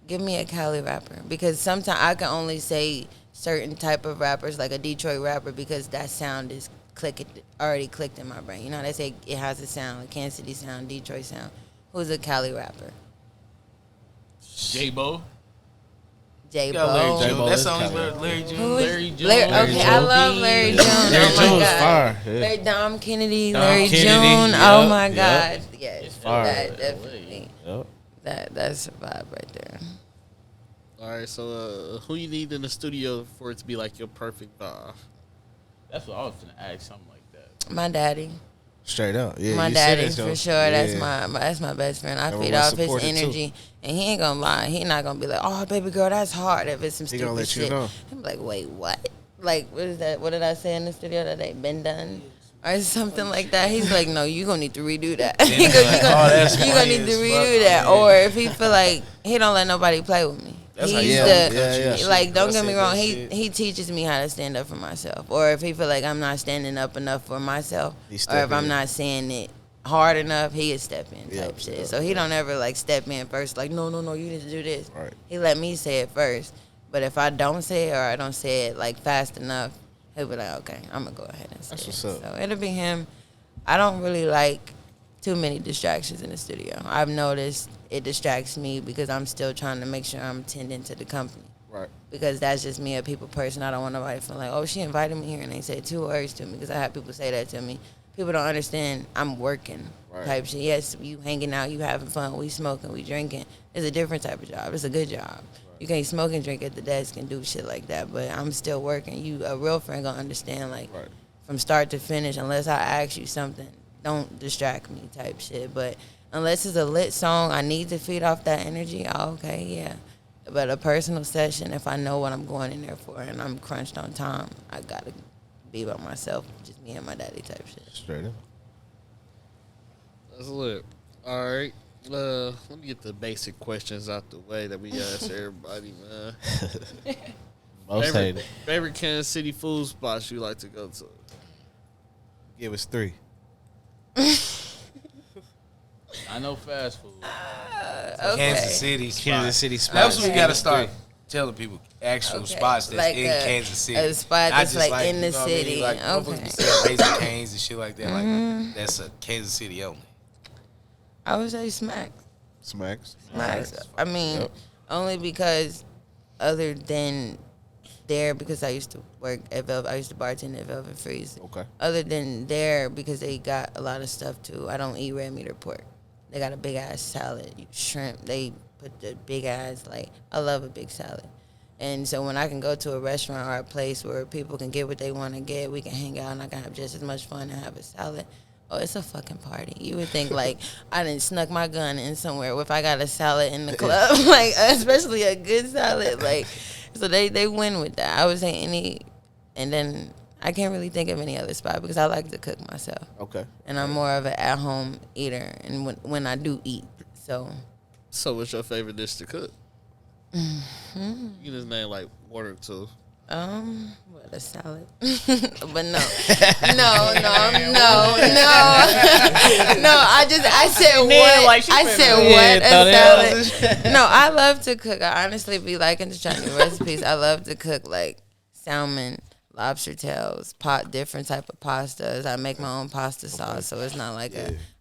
give me a Cali rapper, because sometimes I can only say certain type of rappers, like a Detroit rapper, because that sound is already clicked in my brain. You know how they say it has a sound, a Kansas City sound, Detroit sound. Who's a Cali rapper? J-Bo. J-Bo. J-Bo. That song is Larry June. Larry June. Okay, I love Larry June. Larry Oh my June's God. fire. Yeah. Larry Dom Kennedy, Dom Larry Kennedy, June. yep, Oh my yep. God. Yes, fire. that definitely. Yep. That's a vibe right there. All right, so who you need in the studio for it to be like your perfect vibe? That's what I was gonna ask, something like that. My daddy. Straight up. Yeah. My you said daddy it, for so- sure. yeah. That's my best friend. I Number feed one off his supporter, too. energy, and he ain't gonna lie. He not gonna be like, "Oh, baby girl, that's hard." If it's some He stupid gonna let you shit, know. I'm like, "Wait, what? Like, what is that? What did I say in the studio that they been done?" Or something like that. He's like, "No, you gonna need to redo that. you gonna need to redo that." Or if he feel like he don't let nobody play with me. He's like, don't get me wrong. He teaches me how to stand up for myself. Or if he feel like I'm not standing up enough for myself, or if I'm not saying it hard enough, he'll step in type shit. So he don't ever like step in first. Like, no, you need to do this. Right. He let me say it first. But if I don't say it or I don't say it like fast enough, he'll be like, okay, I'm gonna go ahead and say That's it. what's up. So it'll be him. I don't really like too many distractions in the studio. I've noticed it distracts me because I'm still trying to make sure I'm tending to the company. Right. Because that's just me, a people person. I don't want nobody feeling like, oh, she invited me here and they said 2 words to me. Because I have people say that to me. People don't understand I'm working type shit. Yes, you hanging out, you having fun, we smoking, we drinking. It's a different type of job. It's a good job. You can't smoke and drink at the desk and do shit like that. But I'm still working. You, a real friend, gonna understand like from start to finish. Unless I ask you something, don't distract me type shit. But unless it's a lit song, I need to feed off that energy. Oh, okay, yeah. But a personal session, if I know what I'm going in there for and I'm crunched on time, I gotta be by myself, just me and my daddy type shit. Straight up. That's lit. All right. Let me get the basic questions out the way that we ask everybody, man. Most hated. Favorite Kansas City food spots you like to go to? Give us 3. I know fast food. Okay. Kansas City spots. Kansas City spots. That's what we got to start telling people. Actual spots that's like in Kansas City. A spot Not that's just like in you the know what I mean? city. Like, motherfuckers be selling Raising Cane's and shit like that. Like, that's a Kansas City only. I would say Smacks. Smacks. I mean, only because other than there, because I used to work at Velvet, I used to bartend at Velvet Freeze. Okay. Other than there, because they got a lot of stuff too. I don't eat red meat or pork. They got a big ass salad, shrimp. They put the big ass, like, I love a big salad. And so when I can go to a restaurant or a place where people can get what they want to get, we can hang out and I can have just as much fun and have a salad. Oh, it's a fucking party. You would think, like, I done snuck my gun in somewhere if I got a salad in the club, like, especially a good salad. Like, so they win with that. I would say and then I can't really think of any other spot because I like to cook myself. Okay. And I'm more of an at-home eater and when I do eat, so. So what's your favorite dish to cook? You can just name like 1 or 2. What, a salad? But no. I said what, a salad. No, I love to cook. I honestly be liking to try new recipes. I love to cook like salmon, lobster tails, different type of pastas. I make my own pasta sauce, so it's not like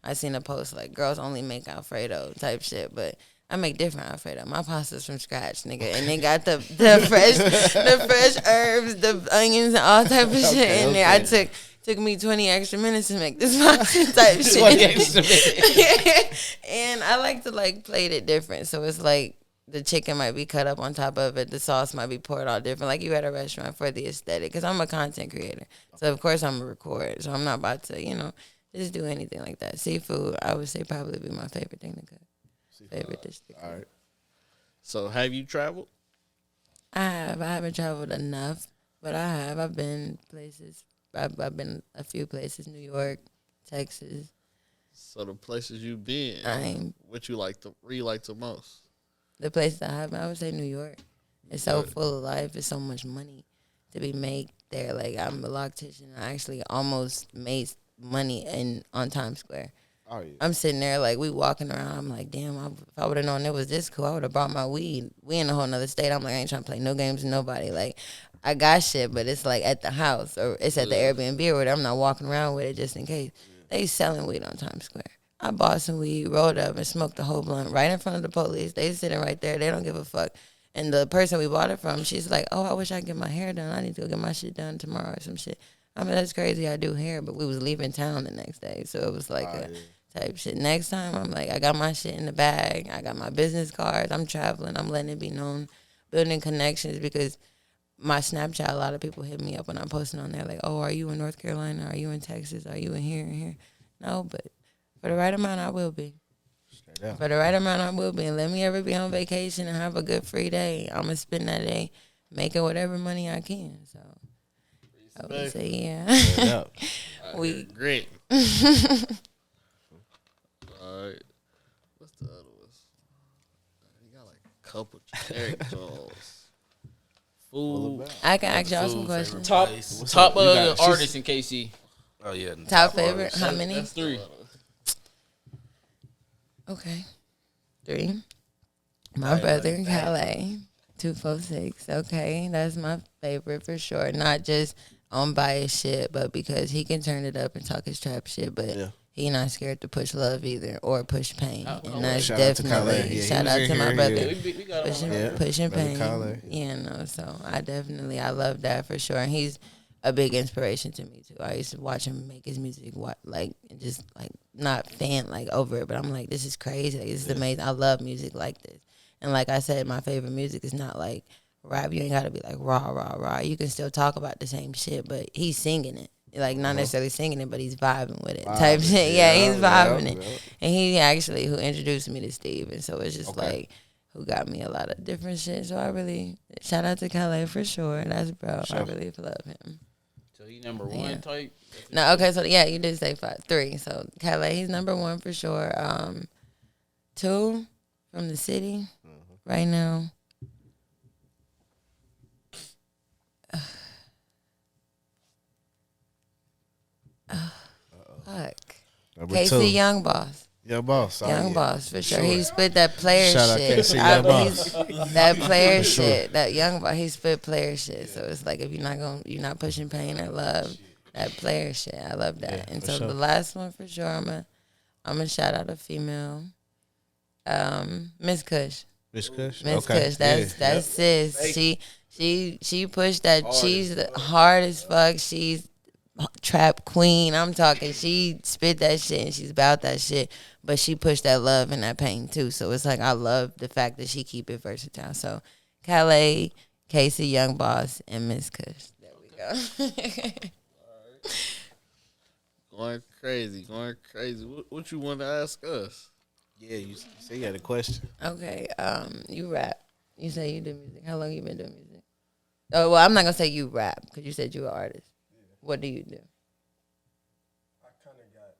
I seen a post like girls only make Alfredo type shit, but I make different Alfredo. My pasta's from scratch, nigga, and they got the fresh herbs, the onions, and all type of shit in there. I took me 20 extra minutes to make this pasta type shit. 20 extra minutes. And I like to like plate it different, so it's like the chicken might be cut up on top of it. The sauce might be poured all different, like you at a restaurant for the aesthetic. Because I'm a content creator, so of course I'm a record. So I'm not about to, just do anything like that. Seafood, I would say probably be my favorite thing to cook. Favorite dish to cook. All right. So have you traveled? I have. I haven't traveled enough, but I have. I've been places. I've been a few places: New York, Texas. So the places you've been, what you like the most? The places I have, I would say New York. It's so full of life. It's so much money to be made there. Like, I'm a loctician. I actually almost made money on Times Square. Oh, yeah. I'm sitting there, like, we walking around. I'm like, damn, if I would have known it was this cool, I would have brought my weed. We in a whole nother state. I'm like, I ain't trying to play no games with nobody. Like, I got shit, but it's, like, at the house or it's at the Airbnb or whatever. I'm not walking around with it just in case. They selling weed on Times Square. I bought some weed, rolled up, and smoked the whole blunt right in front of the police. They sitting right there. They don't give a fuck. And the person we bought it from, she's like, oh, I wish I could get my hair done. I need to go get my shit done tomorrow or some shit. I mean, that's crazy. I do hair, but we was leaving town the next day. So it was like type shit. Next time, I'm like, I got my shit in the bag. I got my business cards. I'm traveling. I'm letting it be known, building connections because my Snapchat, a lot of people hit me up when I'm posting on there like, oh, are you in North Carolina? Are you in Texas? Are you in here and here? No, but for the right amount, I will be. For the right amount, I will be. And let me ever be on vacation and have a good free day. I'm going to spend that day making whatever money I can. So I would say, yeah. We great. All right. What's the other ones? You got like a couple generic dolls. Food. I can ask y'all some questions. Top artists in KC. Oh yeah. Top favorite? How many? That's 3. Okay. 3. My brother in Calais. 246. Okay. That's my favorite for sure. Not just on bias shit, but because he can turn it up and talk his trap shit, but he not scared to push love either or push pain. And that's definitely shout out to my brother. Pushing pain. Yeah, no. So I love that for sure. And he's a big inspiration to me too. I used to watch him make his music, just not fan over it, but I'm like, this is crazy. Like, this is amazing. I love music like this. And like I said, my favorite music is not like rap. You ain't got to be like rah, rah, rah. You can still talk about the same shit, but he's singing it. Like, not necessarily singing it, but he's vibing with it type shit. Yeah, he's vibing it. And he actually who introduced me to Steve. And so it's just who got me a lot of different shit. So I really, shout out to Calais for sure. That's bro. I really love him. So he number 1 type? No, okay, so yeah, you did say 3. So Calais, he's number 1 for sure. 2 from the city right now. Fuck. KC Young Boss. Young Boss. Young Boss, for sure. He spit that player Shout out shit. KC Young Boss. That player shit. That Young Boss, he spit player shit. So it's like if you're not pushing pain or love, that player shit. I love that. Yeah, and so the last one for sure, I'm a shout out a female. Miss Kush. Miss Kush? Miss Kush. That's sis. She pushed that. She's hard as fuck. She's trap queen. I'm talking. She spit that shit and she's about that shit. But she pushed that love and that pain too. So it's like I love the fact that she keep it versatile. So Calais, Casey Young Boss, and Miss Kush. There we go. Going crazy. What you want to ask us? Yeah, you say you had a question. Okay, you rap. You say you do music. How long you been doing music? Oh, well, I'm not gonna say you rap because you said you're an artist. Yeah. What do you do? I kind of got.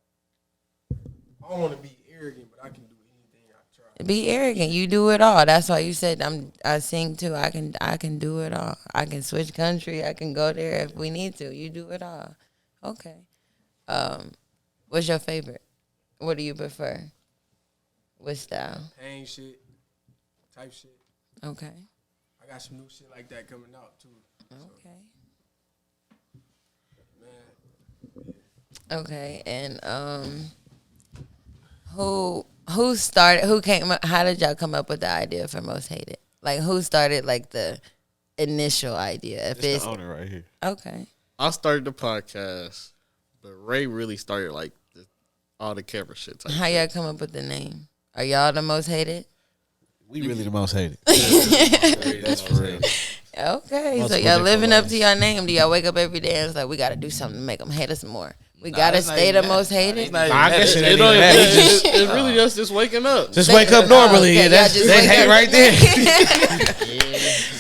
I don't want to be arrogant, but I can do anything I try. Be arrogant. You do it all. That's why you said I sing too. I can do it all. I can switch country. I can go there if we need to. You do it all. Okay. What's your favorite? What do you prefer? What style? Pain shit, type shit. Okay. I got some new shit like that coming out too. Okay. So, man. Yeah. Okay, and who started? Who came? How did y'all come up with the idea for Most Hated? Like, who started the initial idea? If it's the owner right here. Okay. I started the podcast, but Ray really started all the camera shit. How y'all come up with the name? Are y'all the most hated? We really the most hated. That's for real. Okay, so y'all living up to your name. Do y'all wake up every day and it's like, we got to do something to make them hate us more? We got to stay the most hated? I guess it ain't even that. It's really just waking up. Just wake up normally. Okay, That's hate right there.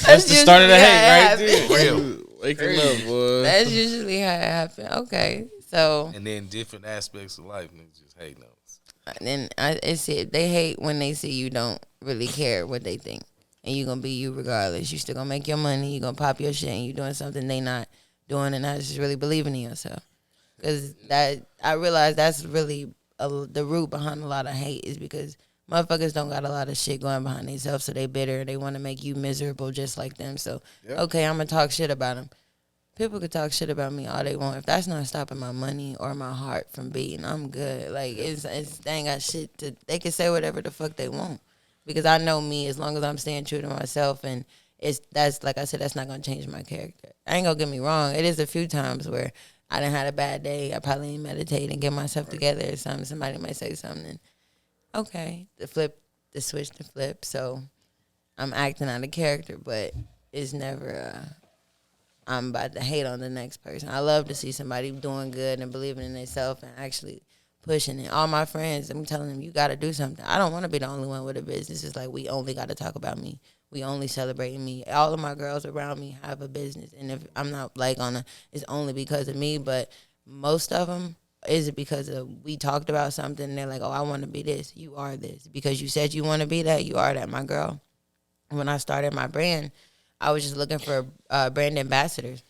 That's the start of the hate right there. Real. Waking up, boy. That's usually how it happens. Okay, so. And then different aspects of life, niggas just hating on us. And it's it. They hate when they see you don't really care what they think. And you're going to be you regardless. You still going to make your money. You're going to pop your shit. And you doing something they not doing and not just really believing in yourself. Because I realize that's really the root behind a lot of hate is because motherfuckers don't got a lot of shit going behind themselves. So they bitter. They want to make you miserable just like them. So, okay, I'm going to talk shit about them. people could talk shit about me all they want. If that's not stopping my money or my heart from beating, I'm good. Like, it's they ain't got shit to, they can say whatever the fuck they want. Because I know me, as long as I'm staying true to myself, and that's like I said, that's not gonna change my character. I ain't gonna get me wrong. It is a few times where I done had a bad day. I probably ain't meditate and get myself together or something. Somebody might say something. Okay, the switch to flip. So I'm acting out of character, but it's never I'm about to hate on the next person. I love to see somebody doing good and believing in themselves and actually pushing it. All my friends, I'm telling them, you got to do something. I don't want to be the only one with a business. It's like we only got to talk about me. We only celebrating me. All of my girls around me have a business. And if I'm not like it's only because of me, but most of them is it because we talked about something and they're like, oh, I want to be this. You are this. Because you said you want to be that, you are that, my girl. When I started my brand, I was just looking for brand ambassadors.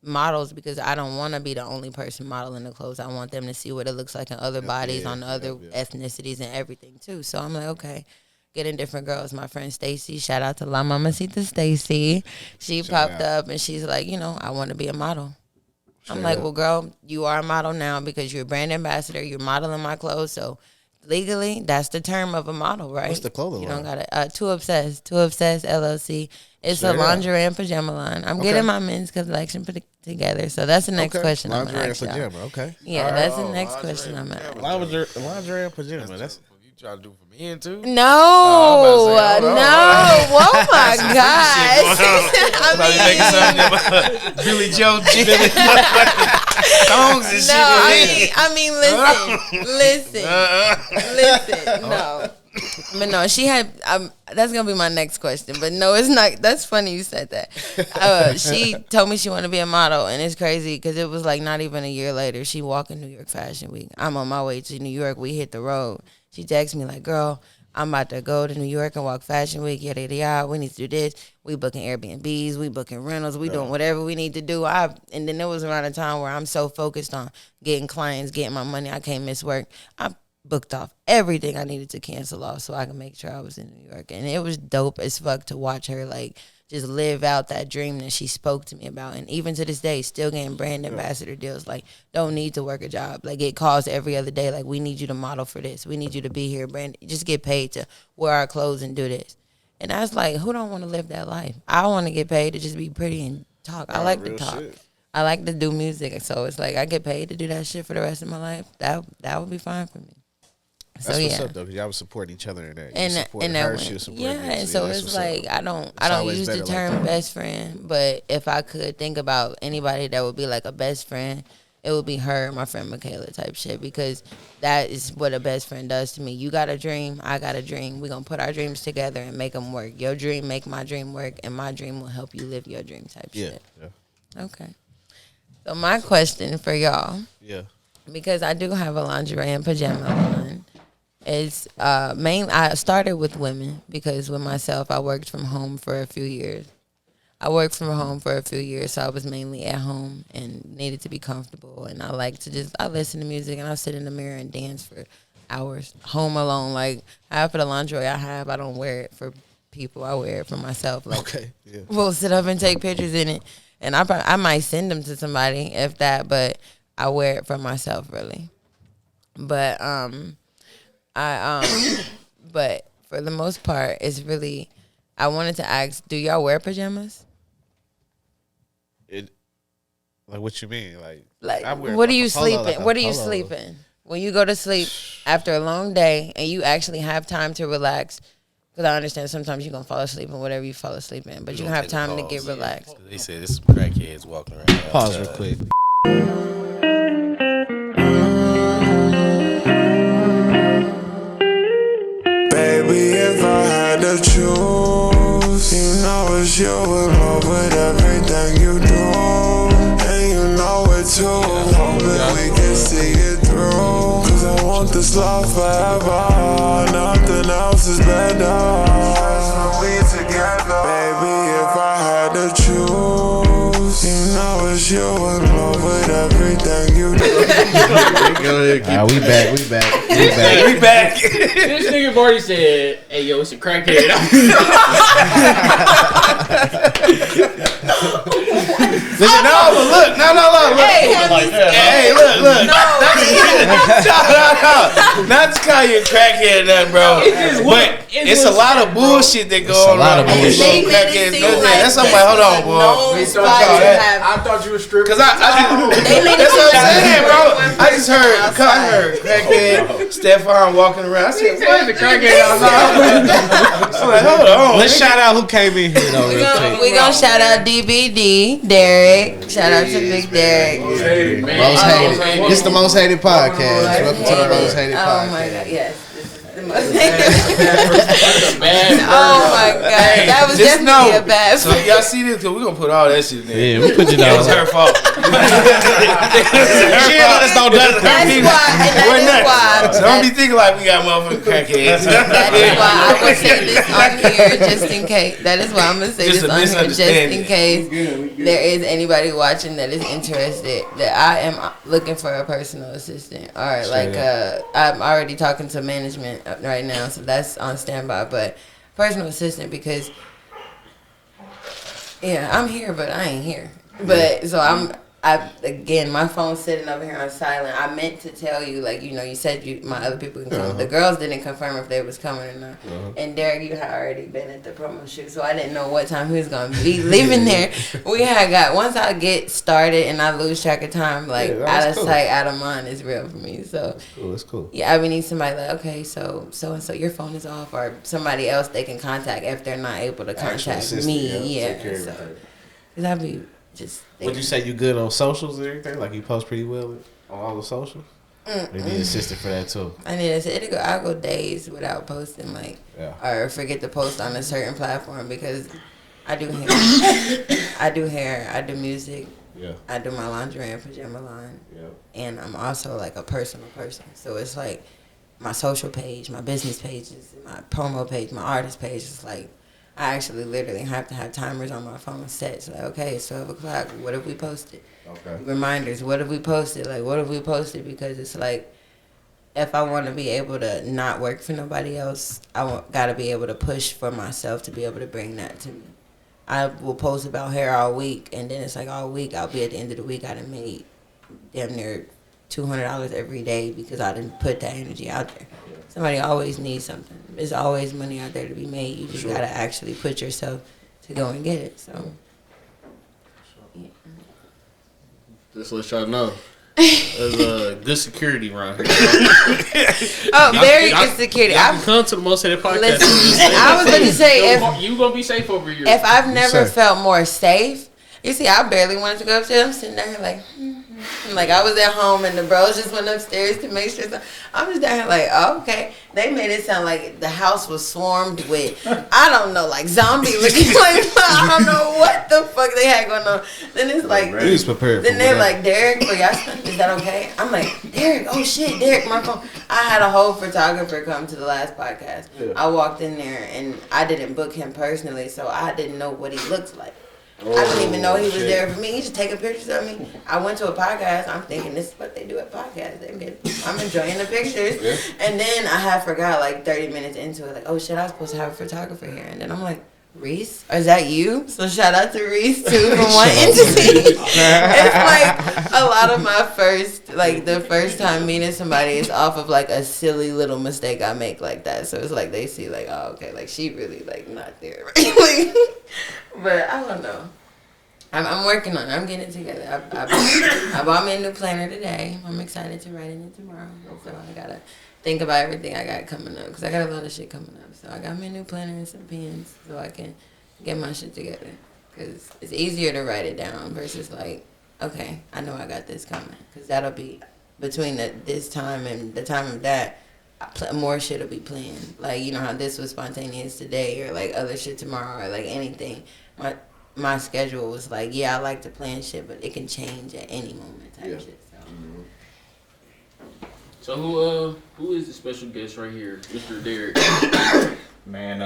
Models, because I don't want to be the only person modeling the clothes. I want them to see what it looks like in other bodies, on other ethnicities and everything too. So I'm like, okay, getting different girls. My friend Stacy, shout out to La Mamacita Stacy. She popped up and she's like, I want to be a model. I'm like, well, girl, you are a model now because you're a brand ambassador. You're modeling my clothes. So legally, that's the term of a model, right? What's the clothing line? You don't got to. Too Obsessed LLC. It's a lingerie and pajama line. I'm getting my men's collection put together. So that's the next question. Lingerie and pajama, okay. Yeah, that's the next question I'm at. Lingerie and pajama. That's you trying to do for men too? No, oh my God. Billy Joe songs and shit. Listen, no. But no, she had, that's going to be my next question. But no, it's not. That's funny you said that. She told me she wanted to be a model. And it's crazy because it was like not even a year later. She walked in New York Fashion Week. I'm on my way to New York. We hit the road. She texted me like, girl, I'm about to go to New York and walk Fashion Week. Yada, yada, yada. We need to do this. We booking Airbnbs. We booking rentals. We doing whatever we need to do. And then there was around a time where I'm so focused on getting clients, getting my money. I can't miss work. I booked off everything I needed to cancel off so I could make sure I was in New York. And it was dope as fuck to watch her like just live out that dream that she spoke to me about. And even to this day, still getting brand ambassador deals. Like, don't need to work a job. Like, get calls every other day. Like, we need you to model for this. We need you to be here. Brand, just get paid to wear our clothes and do this. And I was like, who don't want to live that life? I want to get paid to just be pretty and talk. I like to talk. Shit. I like to do music. So it's like I get paid to do that shit for the rest of my life. That would be fine for me. That's what's up though, because y'all would support each other in that. And so it's like I don't use the term best friend, but if I could think about anybody that would be like a best friend, it would be her, my friend Michaela type shit, because that is what a best friend does to me. You got a dream, I got a dream. We're gonna put our dreams together and make them work. Your dream make my dream work, and my dream will help you live your dream type shit. Yeah. Okay. So my question for y'all, because I do have a lingerie and pajama line. It's I started with women because with myself, I worked from home for a few years. So I was mainly at home and needed to be comfortable. And I like to I listen to music and I sit in the mirror and dance for hours, home alone. Like, half of the lingerie I have, I don't wear it for people. I wear it for myself. Like, we'll sit up and take pictures in it. And I might send them to somebody if that, but I wear it for myself, really. But, but for the most part, it's really, I wanted to ask, do y'all wear pajamas? Like, what you mean? Like what are you sleeping? What are you sleeping? When you go to sleep after a long day and you actually have time to relax, because I understand sometimes you're going to fall asleep in whatever you fall asleep in, but you have time to get relaxed. They said there's some crackheads walking around. Pause real quick. Baby, if I had to choose, you know it's you along with everything you do. And you know it too. Hoping we can see it through. Cause I want this love forever. Nothing else is better. When we together. Baby, if I had to choose, you know it's you along with everything you do. We back. This nigga already said, hey, yo, it's a crackhead. Listen, no, look. Hey, look. No. Not to call you a crackhead or nothing, bro. But it's a lot of bullshit that go on around here. That's something like, hold on, boy. I thought you were stripping. Cause that's what I'm saying, bro. I just heard crackhead Stefan walking around. I said, what? The crackhead outside. Hold on. Let's shout out who came in here though. We gonna shout out DBD, Derek. Shout out to Big Derek. Most hated. It's the most hated podcast. Welcome to the most hated podcast. Oh my god, yes. Oh my god, that was just definitely a bad. So y'all see this? Cause we gonna put all that shit in there. Yeah, we put you down. It was her fault. She let us know that. That's why. So don't be thinking like we got motherfucking crackheads. That is why I would say this on here just in case. That is why I'm gonna say Just this a on here just in misunderstanding. case there is anybody watching that is interested. That I am looking for a personal assistant. All right, I'm already talking to management right now, so that's on standby. But personal assistant because I'm here, but I ain't here. But so again, my phone's sitting over here on silent. I meant to tell you, like, you said my other people can come. The girls didn't confirm if they was coming or not. And Derek, you had already been at the promo shoot, so I didn't know what time he was gonna be leaving there. We had once I get started and I lose track of time, like out of sight, out of mind is real for me. So That's cool. yeah, I would need somebody like, okay, so and so your phone is off, or somebody else they can contact if they're not able to contact me. Yeah, so because I'd be just. Would you say you good on socials and everything? Like you post pretty well on all the socials? Or you need an assistant for that too? I need I'll go days without posting, or forget to post on a certain platform because I do hair. I do music. Yeah. I do my lingerie and pajama line. Yeah. And I'm also like a personal person. So it's like my social page, my business pages, my promo page, my artist page is like I actually literally have to have timers on my phone set. So like, okay, it's 12 o'clock. What have we posted? Okay. Reminders. What have we posted? Like, what have we posted? Because it's like, if I want to be able to not work for nobody else, got to be able to push for myself to be able to bring that to me. I will post about hair all week, and then it's like all week, I'll be at the end of the week, I done made damn near $200 every day because I didn't put that energy out there. Somebody always needs something. There's always money out there to be made. You just gotta actually put yourself to go and get it. So, yeah. Just let y'all know. There's good security around here. Very good security. Y'all can come to the Most Hated Podcast. Listen, I was going to say, you gonna be safe over here. If I've never felt more safe, you see, I barely wanted to go upstairs. I'm sitting down here like, like I was at home and the bros just went upstairs to make sure. I'm just down here like, oh, okay. They made it sound like the house was swarmed with, I don't know, like zombie looking. Like I don't know what the fuck they had going on. Then it's like, He's prepared. Then they're like, Derek, for y'all, is that okay? I'm like, Derek, oh shit, Derek, my phone. I had a whole photographer come to the last podcast. Yeah. I walked in there and I didn't book him personally, so I didn't know what he looked like. I didn't even know he was there for me. He just taking pictures of me. I went to a podcast. I'm thinking this is what they do at podcasts. I'm enjoying the pictures. Yeah. And then I had forgot like 30 minutes into it. Like, oh shit, I was supposed to have a photographer here. And then I'm like, Reese? Or is that you? So shout out to Reese too from One Entity. It's like a lot of my the first time meeting somebody is off of like a silly little mistake I make like that. So it's like they see like, oh okay, like she really like not there. Right? But I don't know. I'm working on it. I'm getting it together. I bought me a new planner today. I'm excited to write it in tomorrow. So I gotta think about everything I got coming up because I got a lot of shit coming up. So I got me a new planner and some pens so I can get my shit together because it's easier to write it down versus like, okay, I know I got this coming because that'll be between this time and the time of that. More shit will be planned. Like, you know how this was spontaneous today or like other shit tomorrow or like anything. My schedule was like, yeah, I like to plan shit, but it can change at any moment type shit. So who is the special guest right here, Mr. Derek? Man,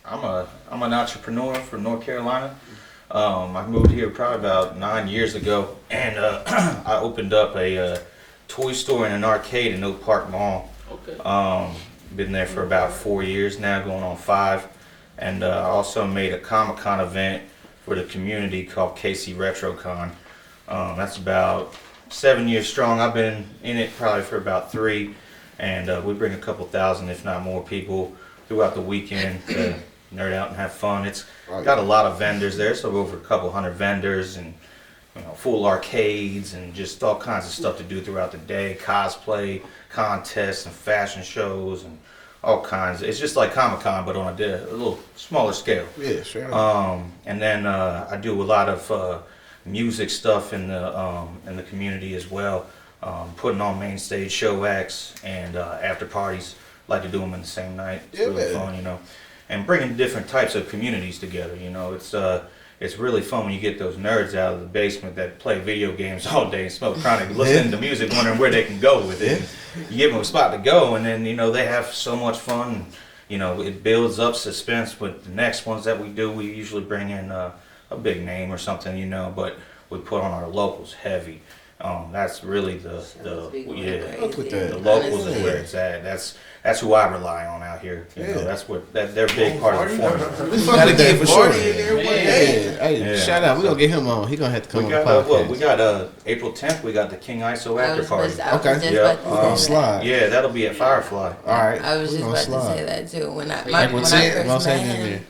I'm an entrepreneur from North Carolina. I moved here probably about 9 years ago, and I opened up a toy store and an arcade in Oak Park Mall. Okay. Been there for about 4 years now, going on 5. And I also made a Comic-Con event for the community called KC RetroCon. That's about 7 years strong. I've been in it probably for about 3, and we bring a couple thousand, if not more, people throughout the weekend to nerd out and have fun. It's got a lot of vendors there, so over a couple hundred vendors, and full arcades and just all kinds of stuff to do throughout the day, cosplay contests and fashion shows and all kinds. It's just like Comic-Con, but on a little smaller scale. Yeah, sure. And then I do a lot of music stuff in the community as well, putting on main stage show acts and after parties. Like to do them in the same night. It's really fun, and bringing different types of communities together. It's really fun when you get those nerds out of the basement that play video games all day and smoke chronic, listening to music, wondering where they can go with it. You give them a spot to go, and then they have so much fun. It builds up suspense with the next ones that we do. We usually bring in a big name or something, but we put on our locals heavy. That's really the locals is where it's at. That's who I rely on out here. That's what they're a big part of the formula. We fuck with that for sure. Hey, shout out. We gonna get him on. He gonna have to come on the podcast. We got April 10th. We got the King ISO after party. Okay. Slide. Yeah, that'll be at Firefly. All right. I was just about to say that too. When I first met him,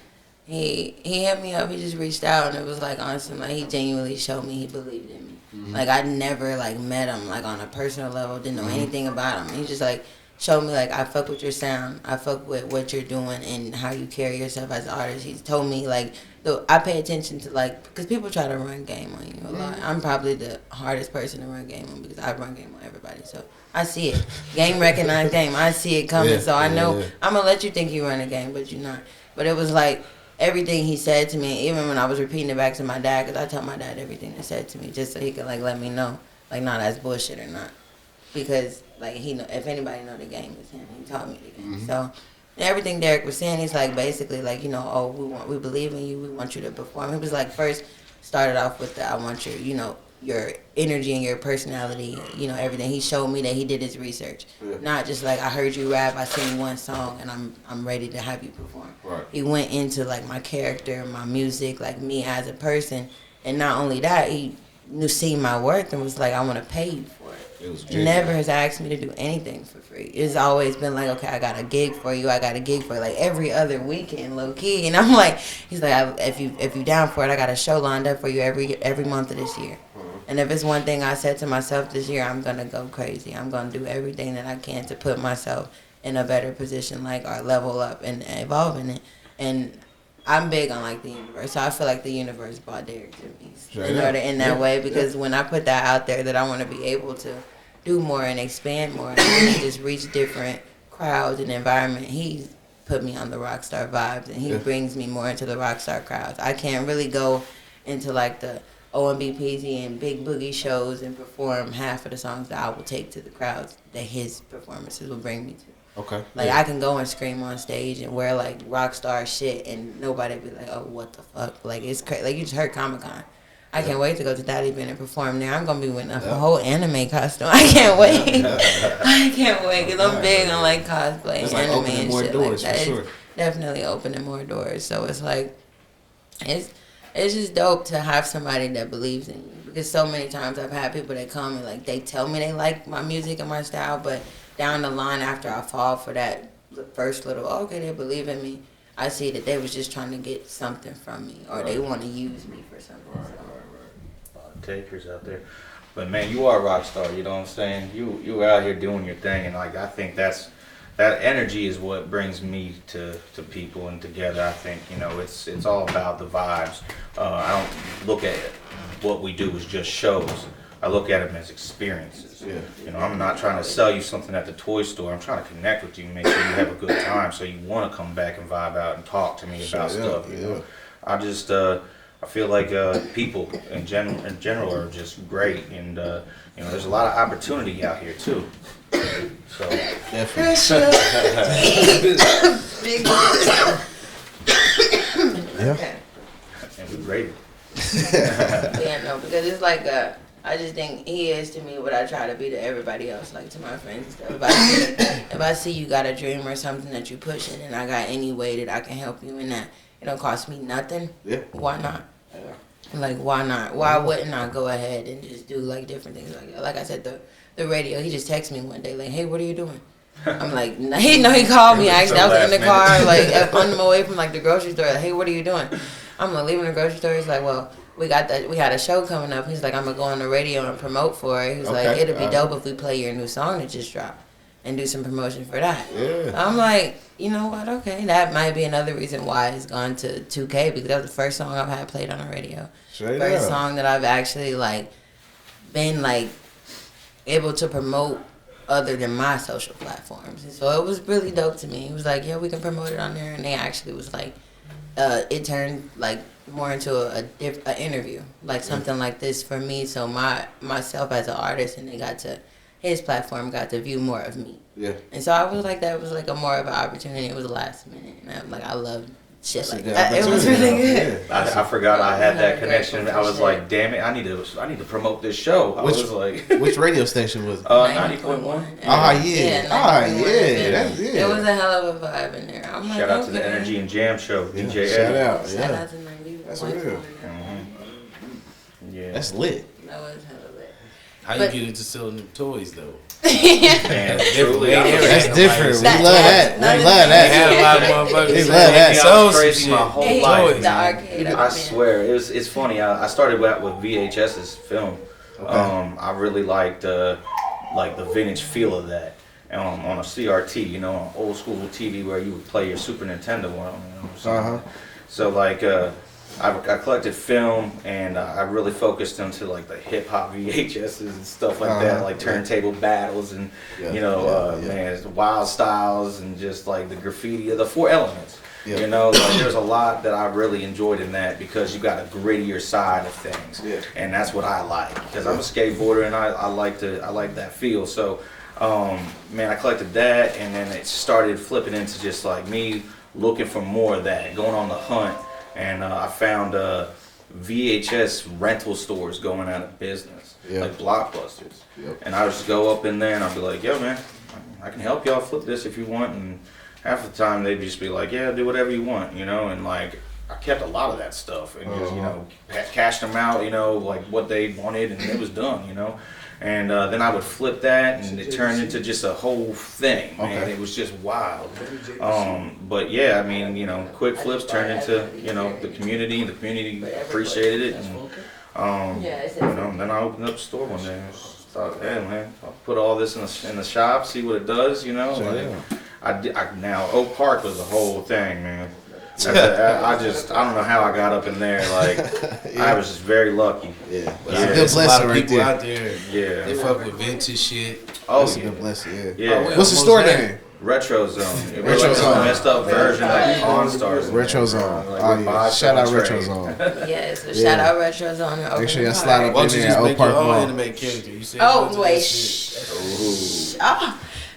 he hit me up. He just reached out, and it was like honestly, like he genuinely showed me he believed in me. Like I never met him on a personal level. Didn't know anything about him. He just showed me I fuck with your sound. I fuck with what you're doing and how you carry yourself as an artist. He's told me I pay attention to because people try to run game on you a lot. I'm probably the hardest person to run game on because I run game on everybody. So I see it. Game recognize game. I see it coming. So I know I'm gonna let you think you run a game, but you're not. But it was everything he said to me, even when I was repeating it back to my dad, because I tell my dad everything he said to me, just so he could let me know, nah, that's bullshit or not, because he know if anybody know the game is him. He taught me the game. So everything Derek was saying, he's basically we believe in you, we want you to perform. He was first started off with I want your energy and your personality, everything. He showed me that he did his research. Not just I heard you rap, I sing one song, and I'm ready to have you perform. Right. He went into my character, my music, me as a person, and not only that, he knew seeing my work and was I want to pay you for it. He never has asked me to do anything for free. It's always been okay, I got a gig for you. Every other weekend, low key, and I'm he's if you down for it, I got a show lined up for you every month of this year. And if it's one thing I said to myself this year, I'm going to go crazy. I'm going to do everything that I can to put myself in a better position, or level up and evolve in it. And I'm big on the universe. So I feel the universe brought Derek to me in that way, because when I put that out there that I want to be able to do more and expand more and just reach different crowds and environment, he put me on the rock star vibes, and he brings me more into the rock star crowds. I can't really go into the OMB PZ and Big Boogie shows and perform half of the songs that I will take to the crowds that his performances will bring me to. Okay. I can go and scream on stage and wear rock star shit and nobody be oh, what the fuck? It's crazy. You just heard Comic-Con. I can't wait to go to that event and perform there. I'm gonna be with a whole anime costume. I can't wait. I can't wait because I'm big on cosplay and anime and shit doors, that. For sure. It's definitely opening more doors. So it's it's just dope to have somebody that believes in you, because so many times I've had people that come and they tell me they like my music and my style, but down the line after I fall for that first little okay, they believe in me, I see that they was just trying to get something from me, or they want to use me for something. Right. A lot of takers out there, but man, you are a rock star. You know what I'm saying? You out here doing your thing, and I think that energy is what brings me to people and together. I think it's all about the vibes. I don't look at what we do as just shows. I look at them as experiences. I'm not trying to sell you something at the toy store. I'm trying to connect with you and make sure you have a good time, so you want to come back and vibe out and talk to me about stuff. I just I feel people in general are just great, and there's a lot of opportunity out here too. So definitely. Big okay. And we're great. No, because it's I just think he is to me what I try to be to everybody else, to my friends and stuff. If I see you got a dream or something that you pushing, and I got any way that I can help you in that, it don't cost me nothing. Yeah. Why not? Like, why not? Why wouldn't I go ahead and just do like different things like that? Like I said, the radio. He just texted me one day like, "Hey, what are you doing?" I'm like, he called me. Actually, I was in the car like on my way from like the grocery store. Like, hey, what are you doing? I'm like leaving the grocery store. He's like, well, we had a show coming up. He's like, I'm gonna go on the radio and promote for it. He's like, it'll be dope if we play your new song that just dropped and do some promotion for that. Yeah. I'm like, you know what? Okay, that might be another reason why it's gone to 2K, because that was the first song I've had played on the radio. First song that I've actually like been like able to promote other than my social platforms. And so it was really dope to me. It was like, yeah, we can promote it on there. And they actually was like, it turned like more into a interview, like something like this for me. So myself as an artist, and his platform got to view more of me. Yeah. And so I was like, that was like a more of an opportunity. It was last minute. And I'm like, I love shit That's like that. It was really good. Yeah. I forgot I had that connection. I was like, damn it, I need to promote this show. I was like, which radio station was it? 90.1. Ah, yeah. That's it. It was a hell of a vibe in there. I'm like, shout out to the Energy and Jam show, DJ Shout Eddie. out. Shout out to 90. That's real. Yeah. That's lit. That was hella lit. How you get into selling them toys though? Man, That's different. We love that. We love that. Had a lot of motherfuckers. We love that. I was crazy my whole life. The arcade. I swear, it's funny. I started with VHS's film. Okay. I really liked the vintage feel of that. On a CRT, you know, on old school TV where you would play your Super Nintendo on. So like, I collected film, and I really focused into like the hip hop VHSs and stuff like that, like turntable battles and man, wild styles and just like the graffiti of the Four Elements. Yeah. You know, like, there's a lot that I really enjoyed in that because you got a grittier side of things, and that's what I like because I'm a skateboarder and I like that feel. So, man, I collected that, and then it started flipping into just like me looking for more of that, going on the hunt. And I found VHS rental stores going out of business, like Blockbusters. And I would just go up in there and I'd be like, yo, man, I can help y'all flip this if you want. And half the time they'd just be like, yeah, do whatever you want, you know. And like, I kept a lot of that stuff and just, you know, cashed them out, you know, like what they wanted, and it was done, you know. And then I would flip that, and it turned into just a whole thing, man. It was just wild. But yeah, I mean, you know, quick flips turned into, you know, the community, and the community appreciated it. And, you know, and then I opened up a store one day. I thought, hey, man, I'll put all this in the shop, see what it does, you know. Now, Oak Park was the whole thing, man. I don't know how I got up in there. Like, I was just very lucky. There's a lot of people out there. Yeah, they fuck with vintage shit. Oh, it's a good blessing. Yeah. What's the store name? Retro Zone. It was like a messed up version like Pawn Stars. Retro Zone. Shout out Retro Zone. Yeah, so shout out Retro Zone. Make sure y'all slide up in there at Oak Park Mall. Oh wait, shh.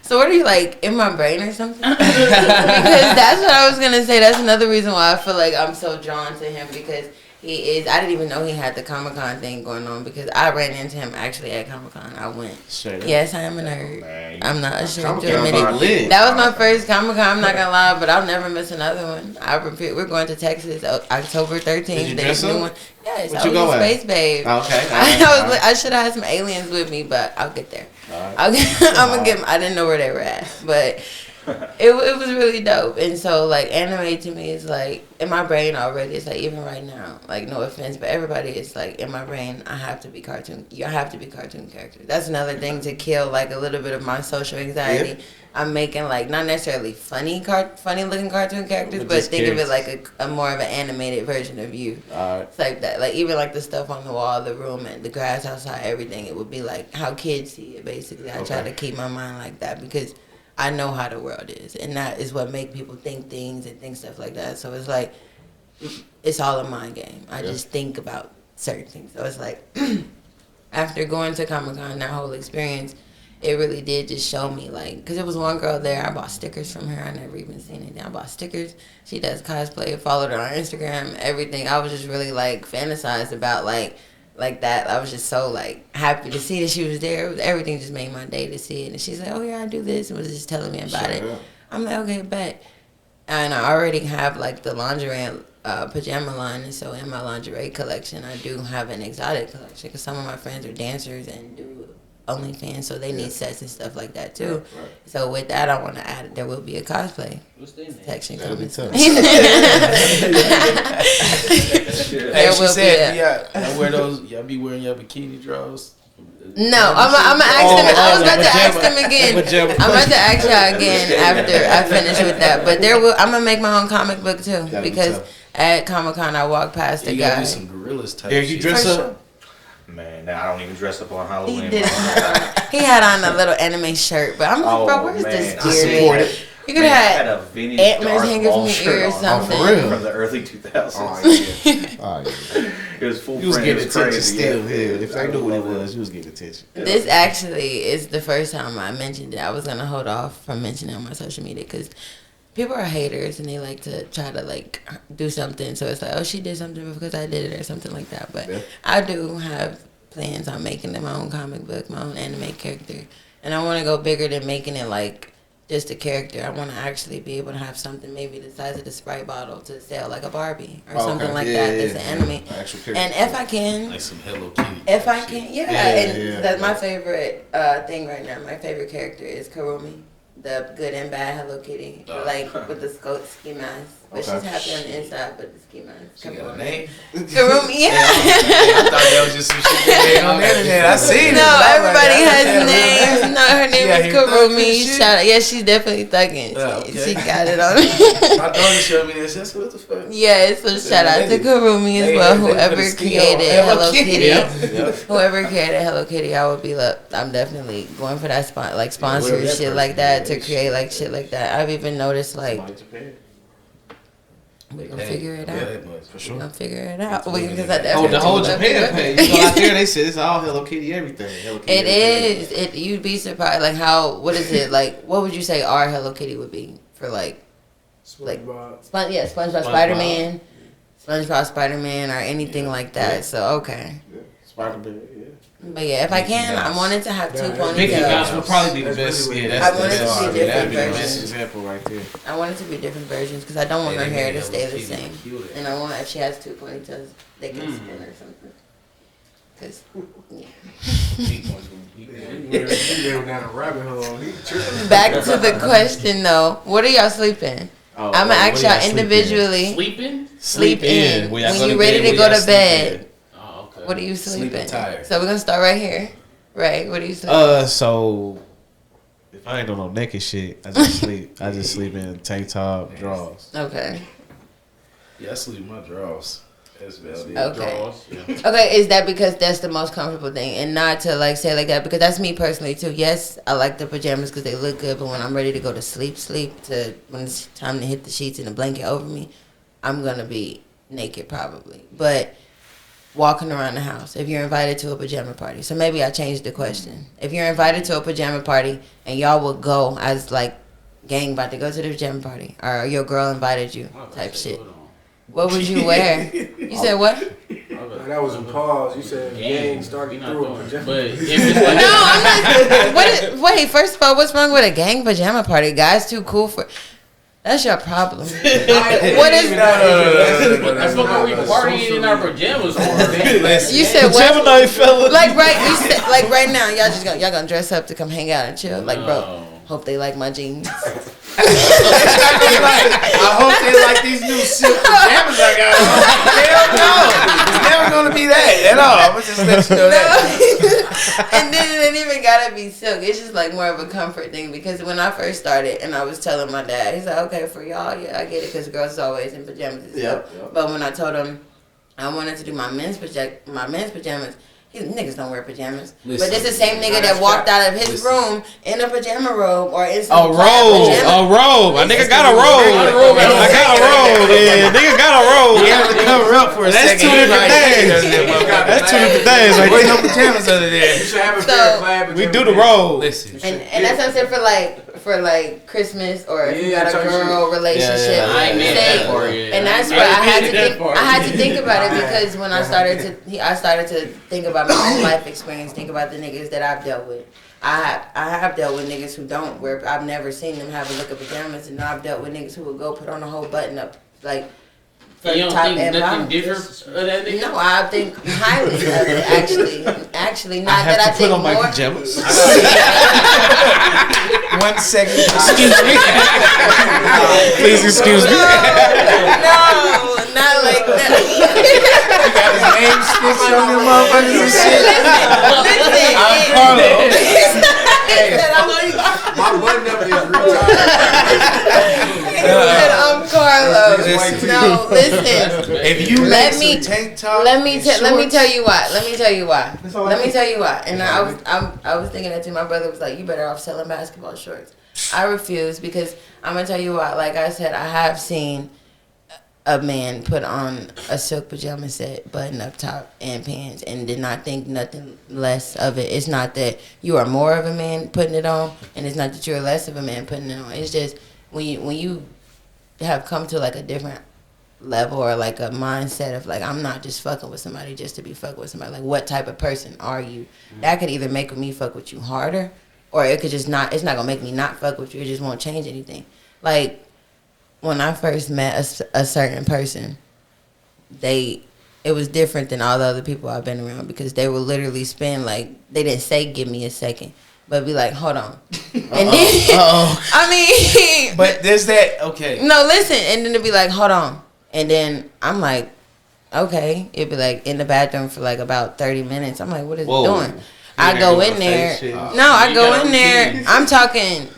So what are you like in my brain or something? Because that's what I was gonna say. That's another reason why I feel like I'm so drawn to him, because he is. I didn't even know he had the Comic-Con thing going on, because I ran into him actually at Comic-Con. I went. Yes, I am a nerd. I'm not ashamed to admit it. That was my first Comic-Con. I'm not gonna lie, but I'll never miss another one. We're going to Texas October 13th. Did you dress up? Yes, I was a space babe. Okay. I should have had some aliens with me, but I'll get there. I'm gonna get. I didn't know where they were at, but it was really dope. And so like anime to me is like in my brain already. It's like even right now, like no offense, but everybody is like in my brain. I have to be cartoon. You have to be cartoon characters. That's another thing to kill like a little bit of my social anxiety. Yeah. I'm making like not necessarily funny looking cartoon characters, but think of it like a more of an animated version of you. It's like that. Like even like the stuff on the wall, the room, and the grass outside, everything. It would be like how kids see it. Basically, I try to keep my mind like that because I know how the world is, and that is what make people think things and think stuff like that. So it's like it's all a mind game. I just think about certain things. So it's like after going to Comic-Con, that whole experience, it really did just show me, like, because there was one girl there, I bought stickers from her. I never even seen it. I bought stickers. She does cosplay, followed her on Instagram, everything. I was just really, like, fantasized about, like that. I was just so, like, happy to see that she was there. Everything just made my day to see it. And she's like, oh, yeah, I do this, and was just telling me about it. I'm like, okay, bet. And I already have, like, the lingerie pajama line, and so in my lingerie collection, I do have an exotic collection because some of my friends are dancers and do OnlyFans, so they need sets and stuff like that too. Right. So with that, I want to add there will be a cosplay section coming soon. Hey, she said, "Yeah, wear those. Y'all be wearing your bikini drawers." No, I'm gonna ask them. I was about to ask them again. I'm about to ask y'all again after I finish with that. But I'm gonna make my own comic book too because at Comic-Con I walked past a guy. Be some gorillas type. Eric, you dress up? Sure. Man, I don't even dress up on Halloween. He had on a little anime shirt, but I'm like, bro, where's this gear? You could have a vintage antlers hanging from your ear or something. From the early 2000s. Oh, yeah. It was full. You was getting attention crazy. still. Yeah. If I knew what it was, you was getting attention. This actually is the first time I mentioned it. I was gonna hold off from mentioning it on my social media because people are haters and they like to try to like do something. So it's like, oh, she did something because I did it or something like that. But I do have plans on making my own comic book, my own anime character, and I want to go bigger than making it like just a character. I want to actually be able to have something maybe the size of the Sprite bottle to sell, like a Barbie or something like that. That's an anime. And if I can, like some Hello Kitty. If I can, that's my favorite thing right now. My favorite character is Kurumi, the good and bad Hello Kitty, like with the ski mask. But she's happy on the inside, but the ski mask. She got a name? Kurumi, yeah. I thought that was just some shit they made on the internet. I seen it. No, everybody has names. No, her name is Kurumi. Shout out. Yeah, she's definitely thugging. She got it on. My daughter showed me this. That's what the fuck. Yeah, so shout out to Kurumi as well. Whoever created Hello Kitty. Whoever created Hello Kitty, I would be like, I'm definitely going for that sponsor shit like that to create like shit like that. I've even noticed like. We're gonna figure it out. Yeah, for sure. We're gonna figure it out. The whole Japan page. You go out there, they said it's all Hello Kitty, everything. Hello Kitty, it is. You'd be surprised. Like what is it? Like what would you say our Hello Kitty would be for SpongeBob, Spider-Man, SpongeBob, Spider-Man, or anything like that. So okay. Yeah. Spider-Man, yeah. But yeah, if I can, I wanted to have 2 ponytails. Mickey Mouse would probably be the best. Yeah, that's I wanted to be different that'd be the versions. best example right there. I want it to be different versions because I don't want her hair to stay the same. And I want if she has 2 ponytails, they can spin or something. Because, Back to the question though, what are y'all sleeping? I'm gonna ask y'all individually. Sleep in. When you ready to go to bed. What are you sleeping? So we're gonna start right here. Right. What are you sleeping? So if I ain't doing no naked shit, I just sleep. I just sleep in tank top, drawers. Okay. Yeah, I sleep in my drawers. Okay. Okay, is that because that's the most comfortable thing and not to like say like that? Because that's me personally too. Yes, I like the pajamas because they look good, but when I'm ready to go to sleep to when it's time to hit the sheets and the blanket over me, I'm gonna be naked probably. But walking around the house, if you're invited to a pajama party, so maybe I changed the question. If you're invited to a pajama party and y'all will go as like gang about to go to the pajama party, or your girl invited you type shit, what would you wear? You said what? That was a pause. You said gang started through a pajama. But no, I'm not. Wait, first of all, what's wrong with a gang pajama party? Guys too cool for. That's your problem. What is? No. That's what we partying in our pajamas for. You said what? Gemini fella. Like right now, y'all gonna dress up to come hang out and chill. Like bro, hope they like my jeans. I hope they like these new silk pajamas I got on. Hell no. It's never going to be that at all. I'm going to just let you know that. And then it ain't even got to be silk. It's just like more of a comfort thing because when I first started and I was telling my dad, he's like, okay, for y'all, yeah, I get it because girls is always in pajamas and stuff. Yep. But when I told him I wanted to do my men's pajamas, niggas don't wear pajamas. But this the same nigga that walked out of his room in a pajama robe or in some a robe. A nigga got a robe. I got a robe. Yeah, nigga got a robe. You have to cover up for a second. That's 2 different things. That's 2 different things. Like, there's no pajamas under there. You should have a pair of plaid pajamas. We do the robe. Listen. And that's what I'm saying for Christmas or if you got a girl relationship. I ain't made that for you. And that's why I had to think about it because when I started to think about my own life experience, think about the niggas that I've dealt with. I have dealt with niggas who don't wear. I've never seen them have a look of pajamas, and I've dealt with niggas who would go put on a whole button up like for You don't top think and nothing bottom. different of that nigga? No, I think highly of it. Actually, not that I think put on my more. pajamas. 1 second. Excuse me. Please excuse me. No, not like that. Got his name stitched on them motherfuckers and shit. Listen, I'm Carlo. My butt number is retired. I'm Carlos. No, listen. If you Let make me- some tank top, Let me and tell you why. Let me tell you why. all I Let me need. tell you why. And I was thinking that too. My brother was like, "You better off selling basketball shorts." I refuse because I'm gonna tell you why. Like I said, I have seen a man put on a silk pajama set, button up top and pants, and did not think nothing less of it. It's not that you are more of a man putting it on, and it's not that you're less of a man putting it on. It's just when you have come to like a different level or like a mindset of like, I'm not just fucking with somebody just to be fucking with somebody. Like, what type of person are you? That could either make me fuck with you harder, or it could just not. It's not gonna make me not fuck with you. It just won't change anything. Like, when I first met a certain person, it was different than all the other people I've been around because they would literally spend like, they didn't say give me a second, but be like, hold on. And then, I mean. But there's that, okay. No, listen. And then it'd be like, hold on. And then I'm like, okay. It'd be like in the bathroom for like about 30 minutes. I'm like, what is it doing? I go in there. No, I go in there. I'm talking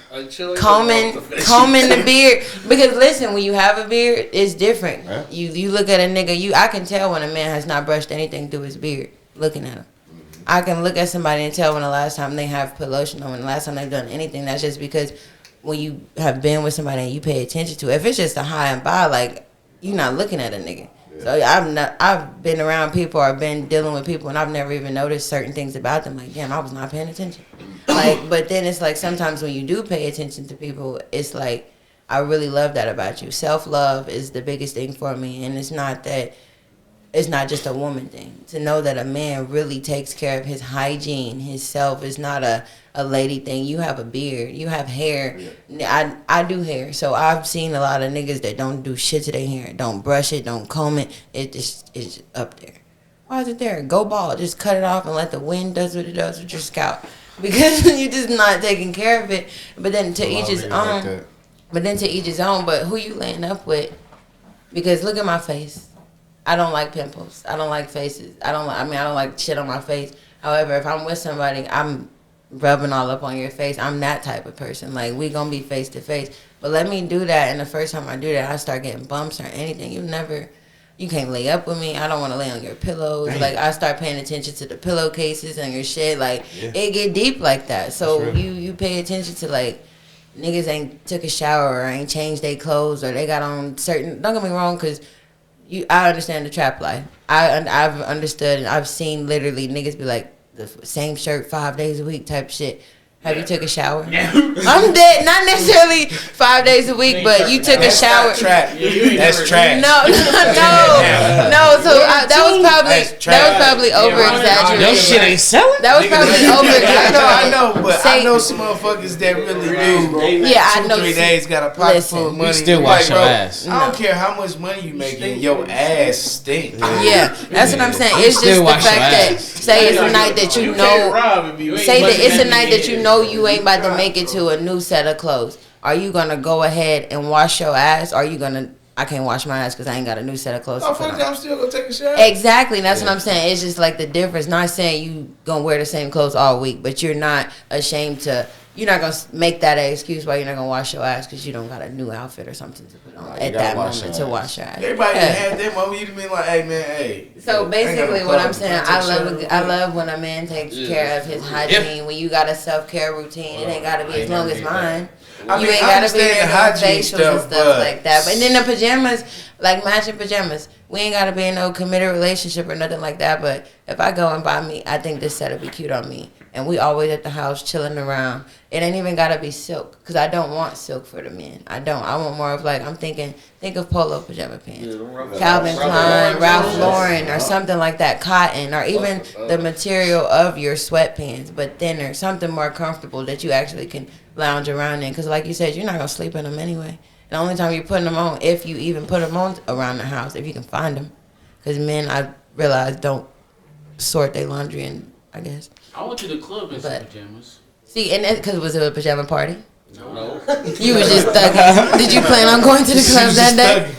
combing the beard. Because listen, when you have a beard, it's different. Yeah. You look at a nigga, I can tell when a man has not brushed anything through his beard, looking at him. I can look at somebody and tell when the last time they have put lotion on, when the last time they've done anything. That's just because when you have been with somebody and you pay attention to it, if it's just a high and by, like, you're not looking at a nigga. So I've been around people or been dealing with people and I've never even noticed certain things about them. Like, damn, I was not paying attention. Like, but then it's like sometimes when you do pay attention to people, it's like, I really love that about you. Self-love is the biggest thing for me. And it's not just a woman thing. To know that a man really takes care of his hygiene, his self, is not a lady thing. You have a beard. You have hair. I do hair. So I've seen a lot of niggas that don't do shit to their hair. Don't brush it. Don't comb it. It's up there. Why is it there? Go bald. Just cut it off and let the wind does what it does with your scalp. Because you're just not taking care of it. But then to each his own. But who you laying up with? Because look at my face. I don't like pimples. I don't like faces. I don't like shit on my face. However, if I'm with somebody, I'm rubbing all up on your face. I'm that type of person. Like, we gonna be face to face. But let me do that, and the first time I do that, I start getting bumps or anything. You can't lay up with me. I don't want to lay on your pillows. Damn. Like, I start paying attention to the pillowcases and your shit. Like, It get deep like that. So you pay attention to, like, niggas ain't took a shower or ain't changed their clothes or they got on certain. Don't get me wrong, because I understand the trap life. I've understood and I've seen literally niggas be like, the same shirt 5 days a week type shit. Have you took a shower? Yeah. I'm dead. Not necessarily 5 days a week, but you took a shower. That's trash. No. So that was probably over exaggerated. Your shit ain't selling. That was probably over exaggerated. I know, but I know some motherfuckers that really do. Yeah, I know. 2-3 days got a pocket full of money. You still wash your ass. I don't care how much money you making, your ass stink. Yeah, that's what I'm saying. It's just the fact that say it's a night that you know. Say that it's a night that you know you ain't about to make it to a new set of clothes. Are you gonna go ahead and wash your ass? Or are you gonna? I can't wash my ass because I ain't got a new set of clothes. Oh, fuck, I'm still gonna take a shower. Exactly, that's what I'm saying. It's just like the difference. Not saying you gonna wear the same clothes all week, but you're not ashamed to. You're not gonna make that an excuse why you're not gonna wash your ass because you don't got a new outfit or something to put on at that moment to wash your ass. Everybody had that moment. You mean like, hey man, hey. So basically, what I'm saying, I love when a man takes care of his hygiene. When you got a self-care routine, it ain't gotta be as long as mine. You ain't gotta be there doing facials and stuff like that. But then the pajamas, like matching pajamas, we ain't gotta be in no committed relationship or nothing like that. But if I go and buy me, I think this set'll be cute on me. And we always at the house chilling around. It ain't even gotta be silk, cause I don't want silk for the men. I don't. I want more of like, think of polo pajama pants, Calvin Klein, Ralph Lauren, or something like that, cotton, or even the material of your sweatpants, but thinner, something more comfortable that you actually can lounge around in. Cause like you said, you're not gonna sleep in them anyway. The only time you're putting them on, if you even put them on around the house, if you can find them. Because men, I realize, don't sort their laundry, and I guess. I went to the club in some pajamas. See, and that's because was it a pajama party? No. You was just thugging. Did you plan on going to the club that day?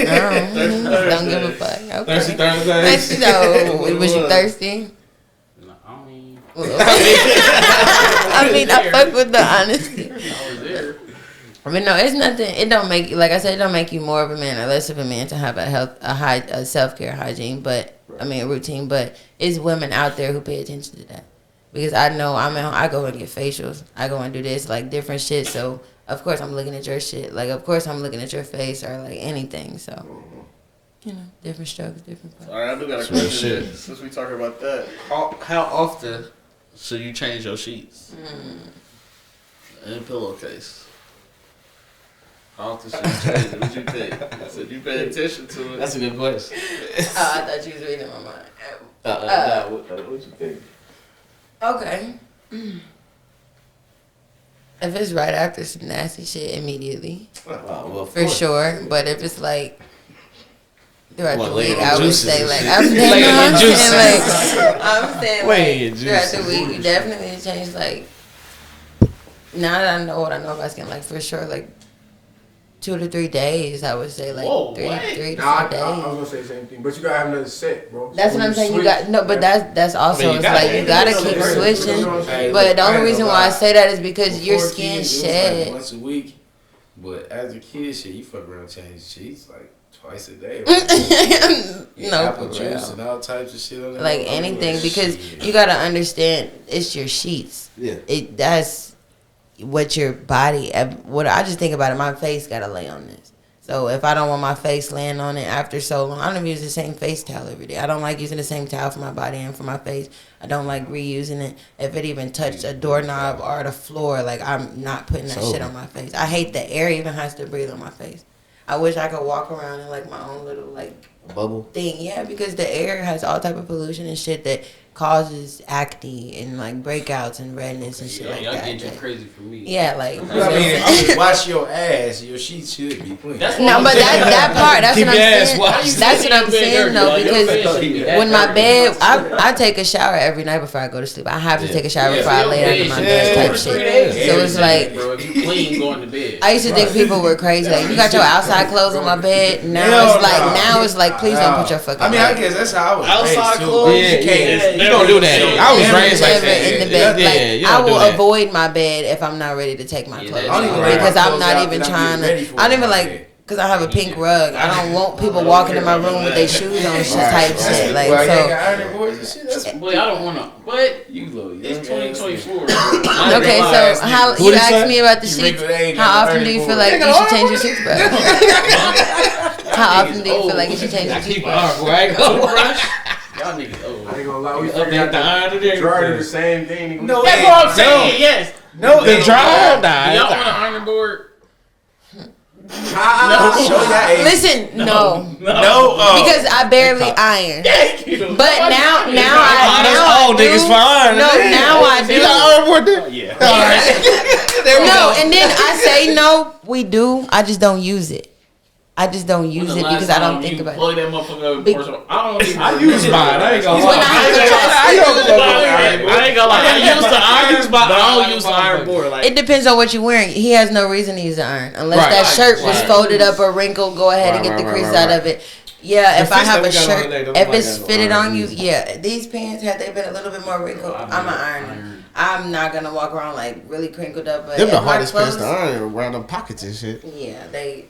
No, don't give a fuck. Okay. Thirsty Thursdays? No, was you thirsty? No, I mean. I fuck with the honesty. I was there. But no, it's nothing. It don't make, like I said, it don't make you more of a man or less of a man to have a self-care hygiene, but routine. But it's women out there who pay attention to that, because I know I go and get facials, I go and do this, like different shit. So of course I'm looking at your shit, like of course I'm looking at your face or like anything. So different strokes, different. All right, I do got a question. Since we talking about that, how often should you change your sheets and pillowcase? How often should you change it? What you think? So you pay attention to it. That's a good question. I thought you was reading my mind. What you think? Okay. If it's right after some nasty shit, immediately. Well, for sure. But if it's like throughout the week, later I would juices say and like shit. I'm saying, Later no, I'm juices. saying I'm saying Later like throughout the juices. week, you definitely need to change like. Now that I know what I know about skin, like for sure, like 2 to 3 days, I would say like Whoa, 3 to 4 I days. was gonna say the same thing, but you gotta have another set, bro. That's So what I'm when saying. You switch- got no, but that's also you it's gotta- like you gotta that's keep what I'm saying. switching. Hey, But look, the I only ain't reason gonna why I lie. say that is because your Before skin kids, it was shed. like once a week, but as a kid, shit, you fuck around change sheets like twice a day. No, apple for juice real. and all types of shit on Like anything, because you gotta understand it's your sheets. Yeah. That's what your body. What I just think about it, my face gotta lay on this. So if I don't want my face laying on it after so long, I don't use the same face towel every day. I don't like using the same towel for my body and for my face. I don't like reusing it. If it even touched a doorknob or the floor, like I'm not putting that shit on my face. I hate the air even has to breathe on my face. I wish I could walk around in like my own little like bubble thing. Yeah, because the air has all type of pollution and shit that causes acne and like breakouts and redness and shit like y'all that. get too crazy for me. Yeah, like I mean, wash your ass. Your sheets should be clean. no, but that part, that's Keep what I'm your ass saying. washed. That's what I'm Keep your bed saying dirty, though, like, your bed because should be that when my dirty. bed, I take a shower every night before I go to sleep. I have to take a shower before I lay down in my bed type shit. So it's like, bro, if you clean, going to bed. I used to think people were crazy. Like, you got your outside clothes on my bed. Now it's like, please don't put your fucking. I mean, I guess that's how I was Outside raised, too. clothes? You can't. You don't do that. I was raised like Never that. in the bed. Yeah, Like, you I don't do will that. avoid my bed if I'm not ready to take my clothes I off. don't even like Because my I'm clothes not out even that I trying get ready to. for I don't even my like. bed. Because I have a pink rug. I don't want people walking in my room with their shoes on and shit type shit. Like, Well, you ain't so. got ironing boards and shit. That's But I don't want to. But you little. it's 2024. Okay, so how Who you did asked say? me about the You sheets? wrinkle, they ain't How got often no do you ironing feel board. like you should change your sheets, bro? How often do you feel like you should change your I sheets, keep bro? on, boy. I ain't gonna brush. Y'all niggas old. I ain't gonna lie, we Update forgot the iron and everything. dryer do the same thing. No, That's what I'm saying. Yes. No, The dryer Do died. y'all want an iron board? Show that age. Listen, no. No, Because I barely iron. Thank you. But now I old do. niggas fine. No, now I do. You got iron board there? Yeah. No, and then I say no, we do. I just don't use it. I just don't use it because I don't think about it. Plug that motherfucker up. Big- First of all, I don't even. I use mine. I ain't gonna When lie. I have a I ain't gonna lie. I used to iron, but I don't use the iron board. Like, It depends on what you're wearing. He has no reason to use an iron unless Right. that shirt was Right. folded up or wrinkled. Go ahead and Right, get the right, crease right, out right. of it. Yeah, if The I fits have that a we got on shirt, today, don't if like it's that fitted iron on you, easy. yeah. These pants had they been a little bit more wrinkled, I'm an iron. I'm not gonna walk around like really crinkled up. But Them the if my hardest pants clothes, to iron around them pockets and shit. yeah, they.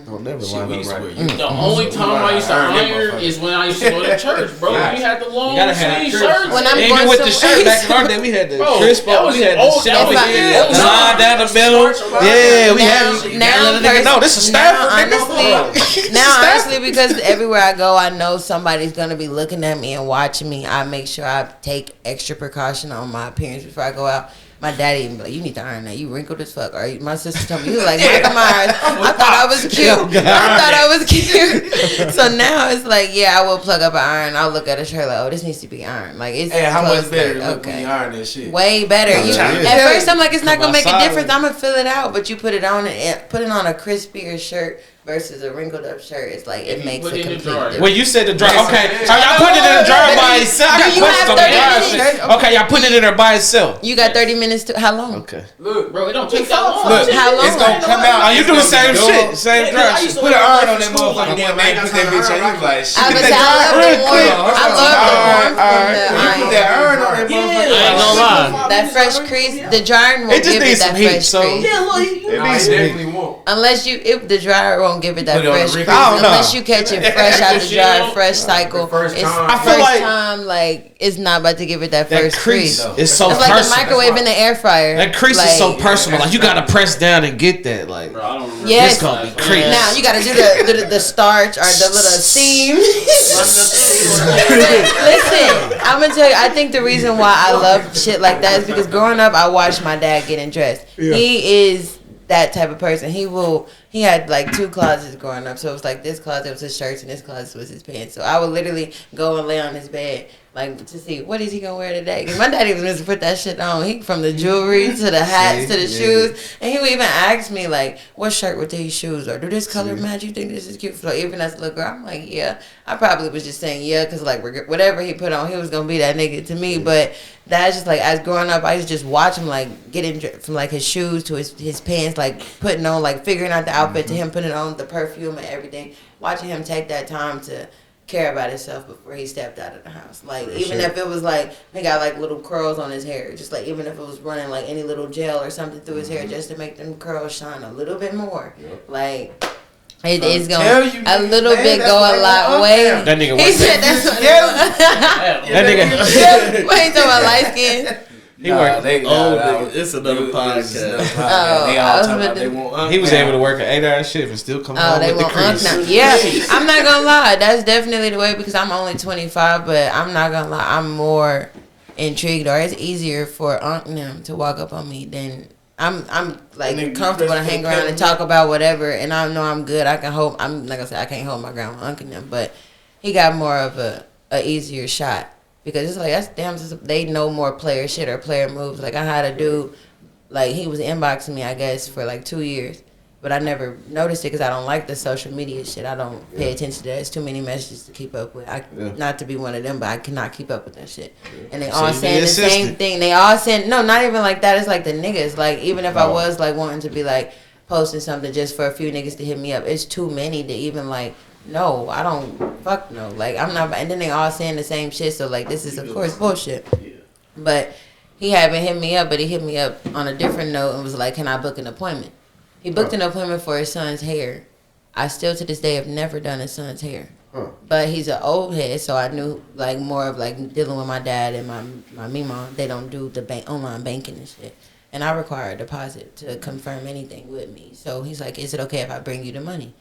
Don't never Shit, line we up used to wear right. uniforms. the only time I used to Iron them iron motherfuckers. is when I used to go to church, bro. Yeah. You had the long You gotta have sleeve that crisp. shirts. When I'm Even going with the somewhere- shirt back in our day, we had the Bro, crisp that on. was We had the old- shit that on. was The old. line down the middle. Yeah, we had. You now, gotta let a nigga know this is Stafford, nigga. honestly, because everywhere I go, I know somebody's gonna be looking at me and watching me. I make sure I take extra precaution on my appearance before I go out. My daddy even be like, you need to iron that. You wrinkled as fuck. Or my sister told me, he was like, Michael Myers. I thought I was cute. I thought I was cute. So now it's like, yeah, I will plug up an iron. I'll look at a shirt like, oh, this needs to be ironed. Like, it's how close, much better like, when you iron that shit? Way better. At first, I'm like, it's not gonna make a difference. I'm gonna fill it out, but you put it on a crispier shirt versus a wrinkled up shirt. It's like it makes a complete difference. Well, you said the dryer. Okay, so y'all put it in the dryer by itself. I got questions on the dryer shit. Okay, y'all put it in there by itself. You got 30 minutes to how long? Okay. Look, bro, it don't take that long. Look, how long? It's gonna come out. Oh, you do the same shit, same dryer. Put an iron on that motherfucker. Then man, put that bitch on. You like shit. I love the warmth from the iron. Put that iron on that motherfucker. I ain't gonna lie. That fresh crease, the dryer won't give it that fresh crease. Definitely won't. Unless if the dryer won't give it that fresh crease. I don't know. Unless you catch it fresh out the dryer, fresh cycle. I feel like it's not about to give it that first crease. It's so it's personal. like the microwave in the air fryer. That crease is so personal. Like you gotta press down and get that. Like yes. It's gonna be crease. Now you gotta do the starch or the little seam. Listen, I'm gonna tell you. I think the reason why I love shit like that is because growing up, I watched my dad getting dressed. Yeah. He is that type of person. He had like 2 closets growing up. So it was like this closet was his shirts and this closet was his pants. So I would literally go and lay on his bed like to see what is he gonna wear today. Cause my daddy was to put that shit on. He from the jewelry to the hats to the shoes, and he would even ask me like, "What shirt with these shoes? Or do this color match? You think this is cute?" So even as a little girl, I'm like, "Yeah." I probably was just saying yeah, cause like whatever he put on, he was gonna be that nigga to me. But that's just like as growing up, I used to just watch him like getting from like his shoes to his pants, like putting on like figuring out the outfit to him putting on the perfume and everything. Watching him take that time to care about himself before he stepped out of the house. Like even if it was like he got like little curls on his hair, just like even if it was running like any little gel or something through his hair just to make them curls shine a little bit more. Like it is going a little bit go a lot way. That nigga he said that's what that nigga. Wait, talking about light skin. He worked. It's another podcast. They all talking about they want. He was able to work an 8-hour shift and still come home with the crease. Now. Yeah, I'm not gonna lie. That's definitely the way because I'm only 25, but I'm not gonna lie. I'm more intrigued, or it's easier for Unc them to walk up on me than I'm like comfortable to hang around and talk about whatever, and I know I'm good. I can hold. I'm like I said, I can't hold my ground with Unc and them, but he got more of a easier shot. Because it's like, that's damn, they know more player shit or player moves. Like, I had a dude, like, he was inboxing me, I guess, for like 2 years. But I never noticed it because I don't like the social media shit. I don't pay attention to that. It's too many messages to keep up with. Not to be one of them, but I cannot keep up with that shit. And they all saying the same thing. They all saying, no, not even like that. It's like the niggas. Like, even if I was, like, wanting to be, like, posting something just for a few niggas to hit me up, it's too many to even, like, no, I don't. Fuck no. Like, I'm not. And then they all saying the same shit. So, like, this is, of course, bullshit. But he haven't hit me up, but he hit me up on a different note and was like, can I book an appointment? He booked an appointment for his son's hair. I still, to this day, have never done his son's hair. But he's an old head, so I knew, like, more of, like, dealing with my dad and my mom. They don't do the online banking and shit. And I require a deposit to confirm anything with me. So he's like, is it okay if I bring you the money?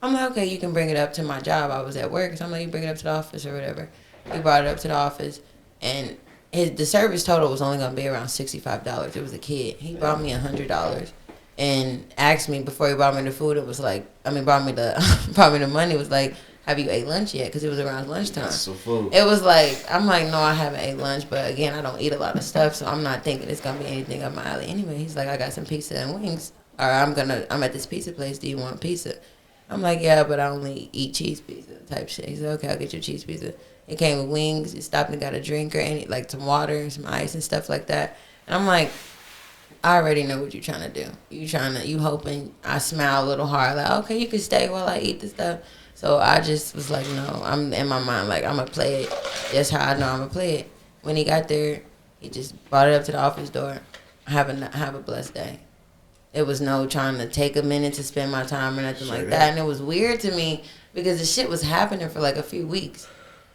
I'm like, okay, you can bring it up to my job. I was at work, so I'm like, you bring it up to the office or whatever. He brought it up to the office, and the service total was only going to be around $65. It was a kid. He brought me $100 and asked me before he brought me the food. It was like, brought me the money. It was like, have you ate lunch yet? Because it was around lunchtime. That's some food. It was like, I'm like, no, I haven't ate lunch, but again, I don't eat a lot of stuff, so I'm not thinking it's going to be anything up my alley. Anyway, he's like, I got some pizza and wings, or I'm at this pizza place. Do you want pizza? I'm like, yeah, but I only eat cheese pizza type shit. He said, okay, I'll get you cheese pizza. It came with wings. He stopped and got a drink or like some water and some ice and stuff like that. And I'm like, I already know what you're trying to do. You hoping I smile a little hard, like, okay, you can stay while I eat this stuff. So I just was like, no, I'm in my mind, like, I'm going to play it. That's how I know I'm going to play it. When he got there, he just brought it up to the office door. Have a blessed day. It was no trying to take a minute to spend my time or nothing like that. And it was weird to me because the shit was happening for like a few weeks.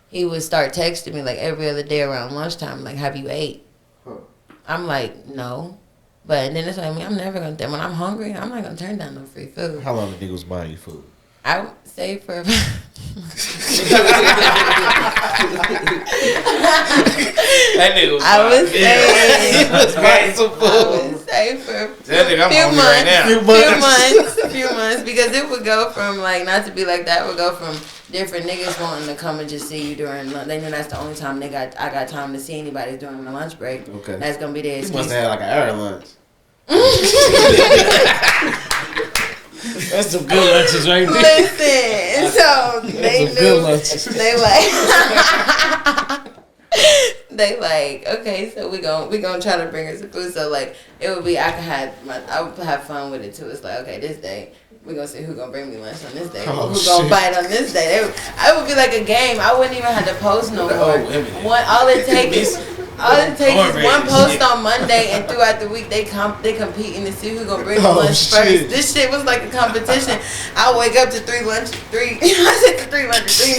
He would start texting me like every other day around lunchtime, like, have you ate? I'm like, no. But then it's like, I'm never going to, when I'm hungry, I'm not going to turn down no free food. How long the nigga was buying you food? I would say for. That nigga was I would say for a few months, because it would go from like, not to be like that, it would go from different niggas wanting to come and just see you during lunch. They know that's the only time I got time to see anybody during the lunch break. Okay. That's gonna be their excuse. You must have like an hour lunch. That's some good lunches right there. Listen, so they knew. They like, okay, so we gonna try to bring her some food. So like, it would be, I would have fun with it too. It's like, okay, this day we gonna see who gonna bring me lunch on this day, who gonna bite on this day. I would be like a game. I wouldn't even have to post no more. All it takes is one post on Monday, and throughout the week they competing to see who gonna bring me lunch first. This shit was like a competition. I wake up to three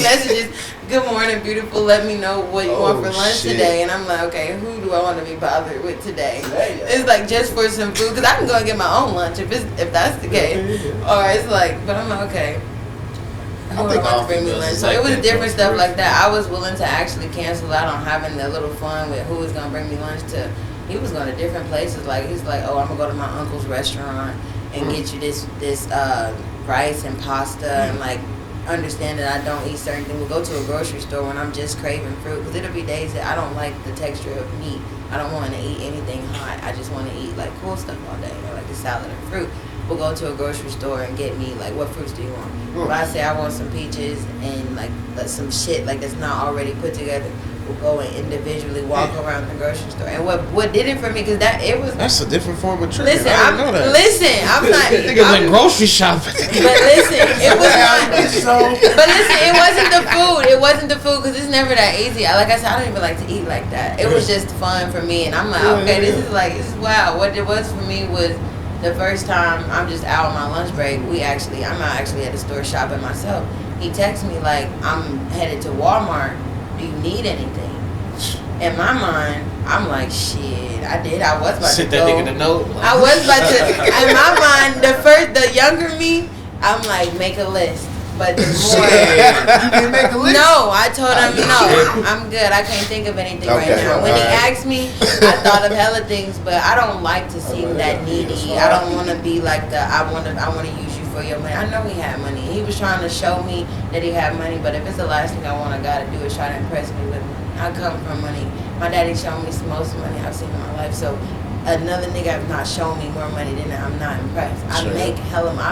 messages. Good morning, beautiful. Let me know what you want for lunch today. And I'm like, okay, who do I want to be bothered with today? It's like just for some food, because I can go and get my own lunch if that's the case. Or it's like, but I'm like, okay, who are going to bring me lunch? So it was different stuff like that. I was willing to actually cancel out on having that little fun with who was going to bring me lunch to. He was going to different places. Like, he's like, oh, I'm going to go to my uncle's restaurant and get you this rice and pasta and like, understand that I don't eat certain things. We'll go to a grocery store when I'm just craving fruit, because it'll be days that I don't like the texture of meat. I don't want to eat anything hot. I just want to eat like cool stuff all day, or like a salad and fruit. We'll go to a grocery store and get me like, what fruits do you want? If I say I want some peaches and like some shit like that's not already put together, we'll go and individually walk around the grocery store. And what did it for me, because that's a different form of trip. Listen, I'm not. Niggas like grocery shopping. But listen, it was not. But listen, it wasn't the food. It wasn't the food, because it's never that easy. Like I said, I don't even like to eat like that. It was just fun for me, and I'm like, okay, this is wow. What it was for me was the first time I'm just out on my lunch break. I'm actually at the store shopping myself. He texts me like, I'm headed to Walmart. Do you need anything? In my mind, I'm like, shit, I was about to go. That nigga the note. I was about to, in my mind, the younger me, I'm like, make a list. But the more, you didn't make a list? No, I told him, no, I'm good. I can't think of anything right now. When he asked me, I thought of hella things, but I don't like to seem that needy. I don't want to be like I want to use you for your money. I know he had money. He was trying to show me that he had money, but if it's the last thing I want a guy to do is try to impress me with money. I come from money. My daddy showed me the most money I've seen in my life, so another nigga have not shown me more money than that, I'm not impressed. I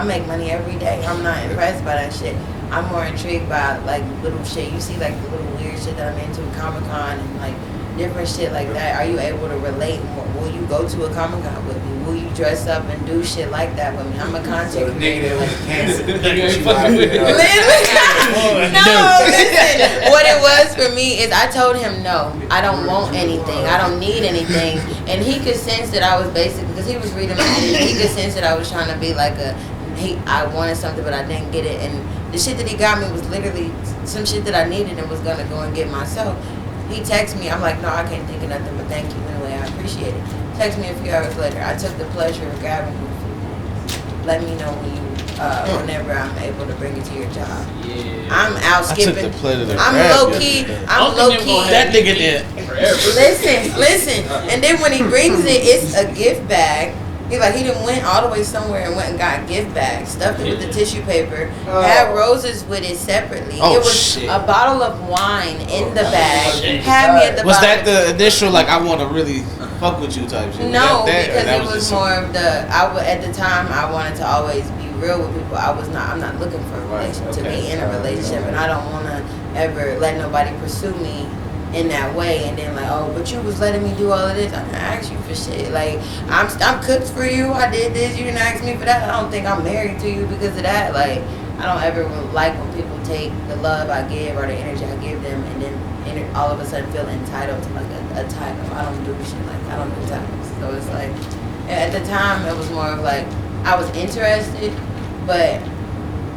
make money every day. I'm not impressed by that shit. I'm more intrigued by like little shit. You see like the little weird shit that I'm into, Comic-Con and like different shit like that. Are you able to relate more? Will you go to a Comic-Con with me? Will you dress up and do shit like that with me? I'm a content creator. No, listen. What it was for me is I told him no. I don't want anything. I don't need anything. And he could sense that I was basically, because he was reading my energy, he could sense that I was trying to be like I wanted something but I didn't get it. And the shit that he got me was literally some shit that I needed and was going to go and get myself. He texted me. I'm like, no, I can't think of nothing, but thank you anyway. I appreciate it. Text me a few hours later. I took the pleasure of grabbing you. Let me know whenever I'm able to bring it to your job. Yeah. I'm out skipping. I took the pleasure. I'm low key. That nigga did. Listen. And then when he brings it, it's a gift bag. He done went all the way somewhere and went and got a gift bag, stuffed it with the tissue paper, had roses with it separately. It was a bottle of wine in the bag. Had me at the Was that the initial I want to really fuck with you type shit? No, because it was more of at the time I wanted to always be real with people. I'm not looking for a relationship to be in a relationship, and I don't want to ever let nobody pursue me in that way, and then but you was letting me do all of this. I didn't ask you for shit. I'm cooked for you. I did this. You didn't ask me for that. I don't think I'm married to you because of that. I don't ever like when people take the love I give or the energy I give them, and then all of a sudden feel entitled to a title. I don't do shit I don't do titles. So it's at the time it was more of I was interested, but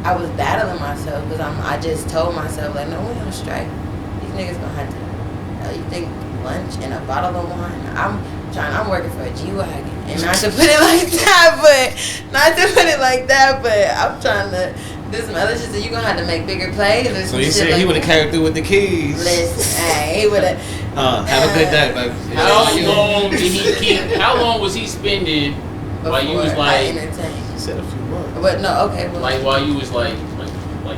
I was battling myself because I just told myself no, we on strike. These niggas gonna have to. You think lunch and a bottle of wine? I'm working for a G-Wagon, and not to put it like that, but I'm trying to There's some other shit that you gonna have to make bigger plays. Or So some you shit said like he would have that. came through with the keys. Listen, hey, he would have. Have a good day, baby. How long was he spending while you was like? He said a few months. But no, okay. Well, Like while you was like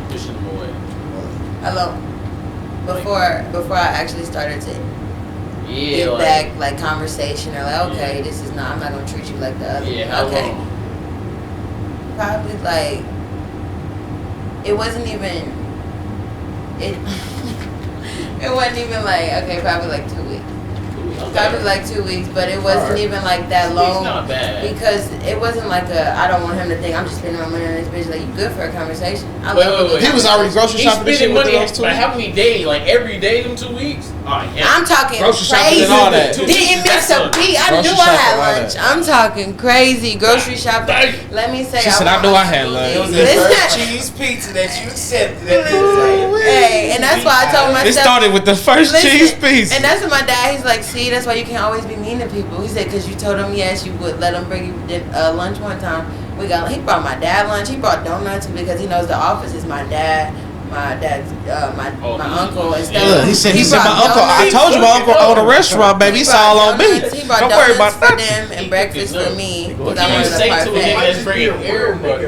pushing him away. how long? Before I actually started to Yeah, get like, back like conversation or like, okay, this is not. I'm not gonna treat you like the other. Yeah, how okay. long? Probably like. It wasn't even. It. It wasn't even like, okay, probably like 2 weeks. Probably like 2 weeks, but it wasn't even like that 2 long. weeks not bad. Because it wasn't like I don't want him to think I'm just spending my money on this bitch. Like, you good for a conversation. I love a good He was already grocery He's shopping and spending shit with money those 2 like weeks? how many days? Like every day them 2 weeks? I'm talking Grocery shopping crazy. and all that. Didn't miss a beat. I Grocery knew I shopping, had all lunch. that. I'm talking crazy. Grocery shopping. Let me say. She said, I knew I had lunch. It was the first cheese pizza that you accepted. Hey, and that's why I told myself. It started with the first cheese piece. And that's what my dad, he's like, see, that's why you can't always be mean to people. He said, because you told him yes, you would let him bring you lunch one time. He brought my dad lunch. He brought donuts because he knows the office is my dad. My dad's, my uncle and stuff. Yeah, he said my brought uncle. I donuts. told you my uncle owned a restaurant, baby. It's all on me. He brought Don't worry donuts about for that. them and breakfast for me because I You wanted say a to a nigga parfait. that's bringing everybody.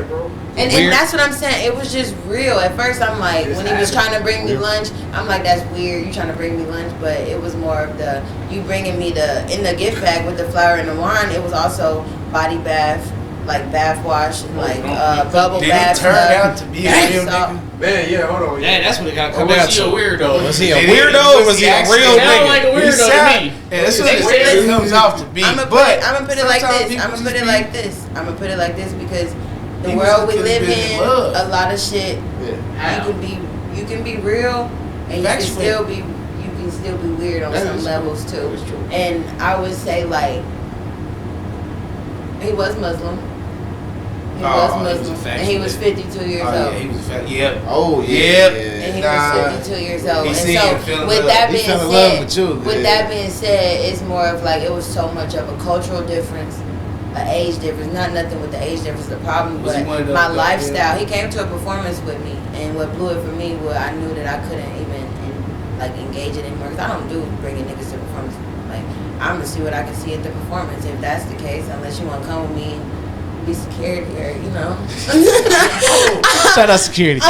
And that's what I'm saying. It was just real. At first, I'm like, when he was trying to bring me lunch, I'm like, that's weird. You trying to bring me lunch, but it was more of the you bringing me in the gift bag with the flour and the wine. It was also body bath, like bath wash, and like bubble bath. Did it turn out to be a real nigga? Man, yeah, hold on. Yeah, that's what it got to Or come was down he to. a weirdo? Was he a weirdo or was he a real Sound like a nigga? weirdo to me. Yeah, that's what it comes off to be. I'm gonna put it like this. I'm gonna put it like this because the world we live in, a lot of shit. You can be real, and you can still be weird on some levels too. And I would say like he was Muslim. He was Muslim, and he was 52 years old. Yeah, he was yep. Oh yeah. Yep. And he was 52 years old. And so, with that being said, it's more of like it was so much of a cultural difference, an age difference. Not nothing with the age difference, the problem, but my lifestyle. He came to a performance with me, and what blew it for me was I knew that I couldn't even engage it anymore because I don't do bringing niggas to performance. Like I'm gonna see what I can see at the performance. If that's the case, unless you want to come with me. Be security or Shout out security. I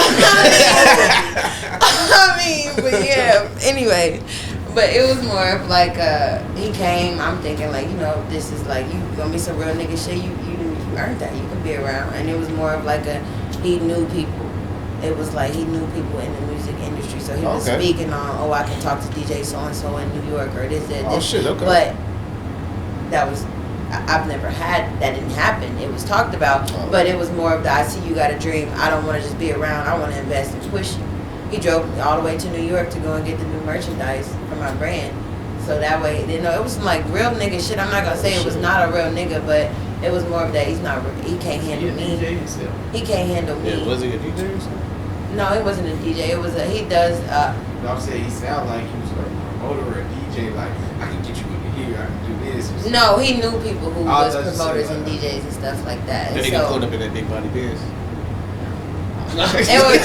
mean, but yeah. Anyway, but it was more of like he came. I'm thinking like this is like you gonna be some real nigga shit. You earned that. You can be around, and it was more of like he knew people. It was like he knew people in the music industry, so he was speaking on I can talk to DJ so and so in New York or this. Oh shit, okay. But that was. I've never had that. Didn't happen. It was talked about, but it was more of the I see you got a dream. I don't want to just be around. I want to invest and push you. He drove me all the way to New York to go and get the new merchandise for my brand. So that way, it was some like real nigga shit. I'm not gonna say it was not a real nigga, but it was more of that he can't handle me. He can't handle me. Yeah, was he a DJ or something? No, he wasn't a DJ. It was he does. No, I'm saying he sounded like he was like a promoter or a DJ. Like I can get you in here. I can do this. No, he knew people who was promoters and DJs and stuff like that. Then he got pulled up in that big body biz. It was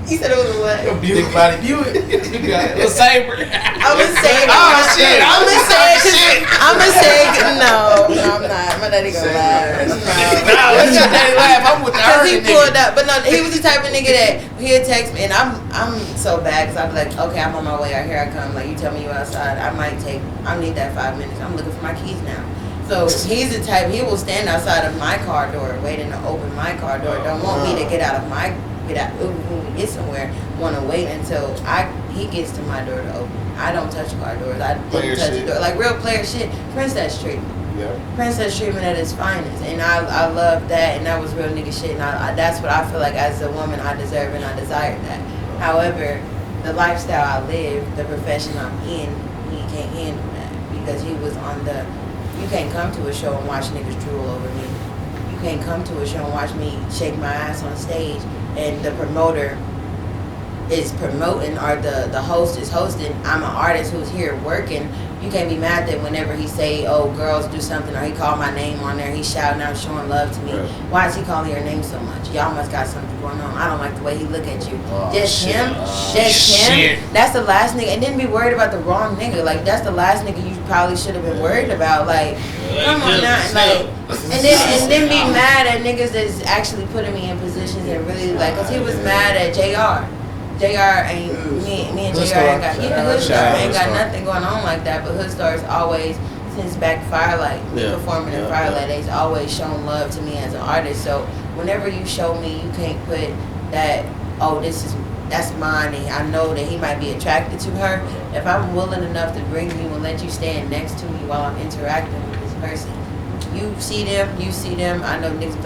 He said it was a what? A big body Buick. It was Saber. I'm gonna say. Oh shit! I'm gonna say. No, I'm not. My daddy gonna laugh. Nah, let your daddy laugh. I'm with the Cause he early pulled nigga. up, but no, he was the type of nigga that he'd text me, and I'm so bad because I'd be like, okay, I'm on my way out. Here I come. Like you tell me you outside, I need that 5 minutes. I'm looking for my keys now. So he's the type. He will stand outside of my car door, waiting to open my car door. Don't want me to get out when we get somewhere. Want to wait until he gets to my door to open. I don't touch car doors. I didn't touch the door. Like real player shit. Princess treatment. Yeah. Princess treatment at its finest, and I love that, and that was real nigga shit, and that's what I feel like as a woman I deserve and I desire that. However, the lifestyle I live, the profession I'm in, he can't handle that because he was on the. You can't come to a show and watch niggas drool over me. You can't come to a show and watch me shake my ass on stage, and the promoter is promoting or the host is hosting, I'm an artist who's here working. You can't be mad that whenever he say, oh, girls do something, or he called my name on there, he's shouting out, showing love to me. Right. Why is he calling your name so much? Y'all must got something going on. I don't like the way he look at you. Just him. That's the last nigga. And then be worried about the wrong nigga. Like, that's the last nigga you probably should have been worried about. Like, come on now. Like, and then be mad at niggas that's actually putting me in positions and really, like, because he was mad at JR. JR ain't me and JR ain't got Hoodstar ain't got nothing going on like that, but Hoodstar's always since back Firelight, performing in Firelight, they've always shown love to me as an artist. So whenever you show me, you can't put that, oh, that's mine, and I know that he might be attracted to her. If I'm willing enough to bring you and let you stand next to me while I'm interacting with this person, you see them, I know niggas.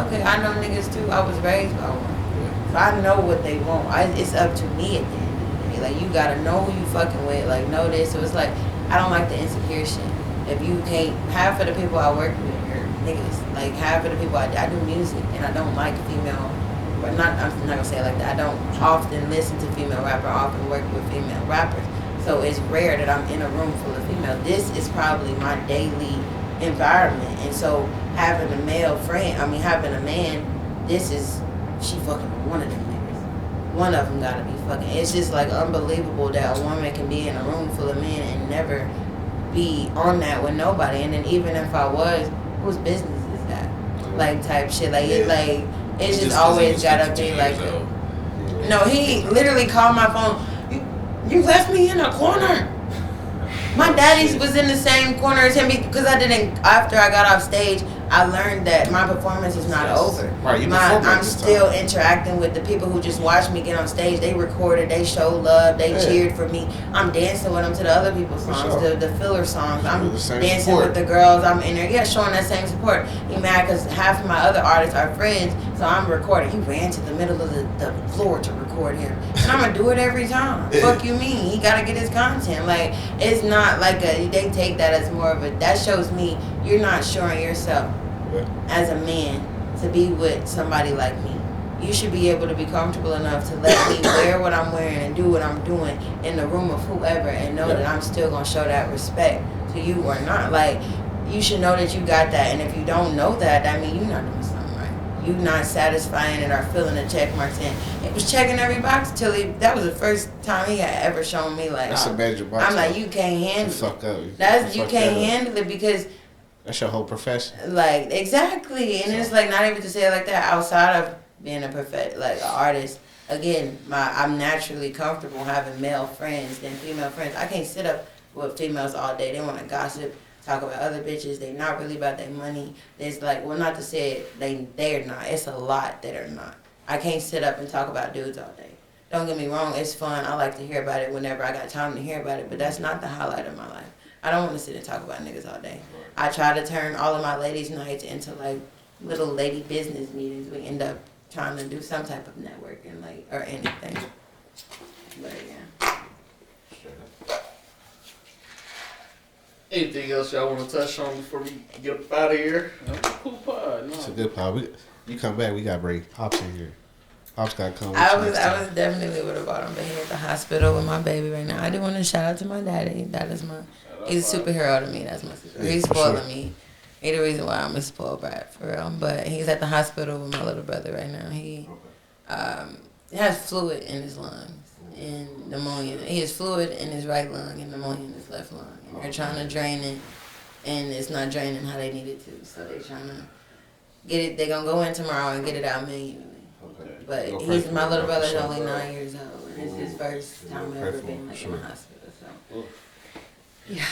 Okay, I know niggas too. I was raised by one. I know what they want. It's up to me at the end of the day. Like, you gotta know who you fucking with. Like, know this. So it's like, I don't like the insecure shit. If you can't, half of the people I work with are niggas. Like, half of the people I do music, and I don't like female. But I'm not gonna say it like that. I don't often listen to female rapper. I often work with female rappers. So it's rare that I'm in a room full of females. This is probably my daily environment. And so having a having a man, she fucking one of them niggas. One of them gotta be fucking. It's just like unbelievable that a woman can be in a room full of men and never be on that with nobody. And then even if I was, whose business is that? Like, type shit. Like, it's just always gotta be like. No, he literally called my phone. You left me in a corner. My daddy was in the same corner as him because after I got off stage, I learned that my performance is not over. Right, I'm still interacting with the people who just watched me get on stage. They recorded, they showed love, they cheered for me. I'm dancing with them to the other people's songs, the filler songs. I'm dancing with the girls. I'm in there, showing that same support. He mad because half of my other artists are friends, so I'm recording. He ran to the middle of the floor to record him. And I'm going to do it every time. Fuck you mean? He got to get his content. Like, it's not like they take that as more of that shows me you're not showing yourself as a man to be with somebody like me. You should be able to be comfortable enough to let me wear what I'm wearing and do what I'm doing in the room of whoever and know that I'm still going to show that respect to you or not. Like, you should know that you got that. And if you don't know that, I mean, you're not doing something right. You're not satisfying it or filling the check marks in. It was checking every box till that was the first time he had ever shown me, like, that's a major box. I'm like, you can't handle it. Fuck up. You can't handle it because that's your whole profession. Like, exactly. And it's like, not even to say it like that, outside of being an artist, again, I'm naturally comfortable having male friends than female friends. I can't sit up with females all day. They want to gossip, talk about other bitches. They're not really about their money. There's like, well, not to say it, they're not. It's a lot that are not. I can't sit up and talk about dudes all day. Don't get me wrong, it's fun. I like to hear about it whenever I got time to hear about it, but that's not the highlight of my life. I don't want to sit and talk about niggas all day. I try to turn all of my ladies' nights into like little lady business meetings. We end up trying to do some type of networking, like, or anything. But yeah. Anything else y'all want to touch on before we get up out of here? Cool pod. No. It's a good pod. You come back, we gotta bring Pops in here. Pops gotta come. I was definitely would have bought him, but he's at the hospital with my baby right now. I do want to shout out to my daddy. He's a superhero to me. That's my superhero. He's spoiling me. He's the reason why I'm a spoiled brat, for real. But he's at the hospital with my little brother right now. He has fluid in his lungs and pneumonia. He has fluid in his right lung and pneumonia in his left lung. And they're trying to drain it, and it's not draining how they need it to. So they're trying to get it. They're going to go in tomorrow and get it out manually. Okay. But my little brother's only 9 years old, and it's his first time ever being like in the hospital. So. Yeah.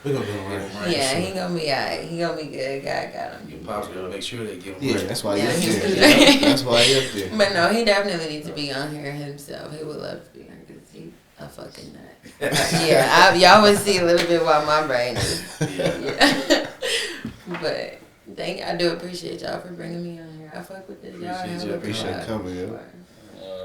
We're gonna do it right. Yeah, he gonna be alright. He gonna be good. God got him. Your pops gonna make sure they give him. Yeah, that's why he's there. That's why he's there. But no, he definitely needs to be on here himself. He would love to be on here because he's a fucking nut. Yeah, y'all would see a little bit why my brain is. Yeah. But I do appreciate y'all for bringing me on here. I fuck with this. Y'all appreciate coming. Yeah.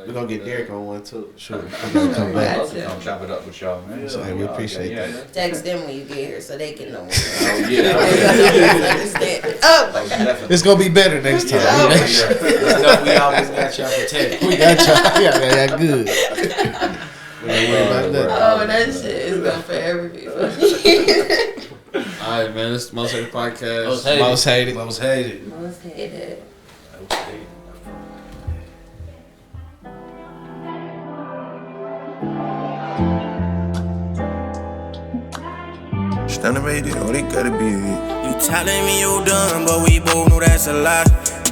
We're gonna get Derek on one too. Sure. Come back. I'll chop it up with y'all, man. So, we appreciate that. Text them when you get here so they can know. Oh, yeah. Understand. Oh, my God. It's gonna be better next time. No, we always got y'all protected. We got y'all. Yeah, good. Oh, that shit is gonna forever be funny. Alright, man. This is the Most Hated Podcast. Most hated. Most hated. Most hated. Standing right there, oh, they gotta be it. You telling me you done, but we both know that's a lie.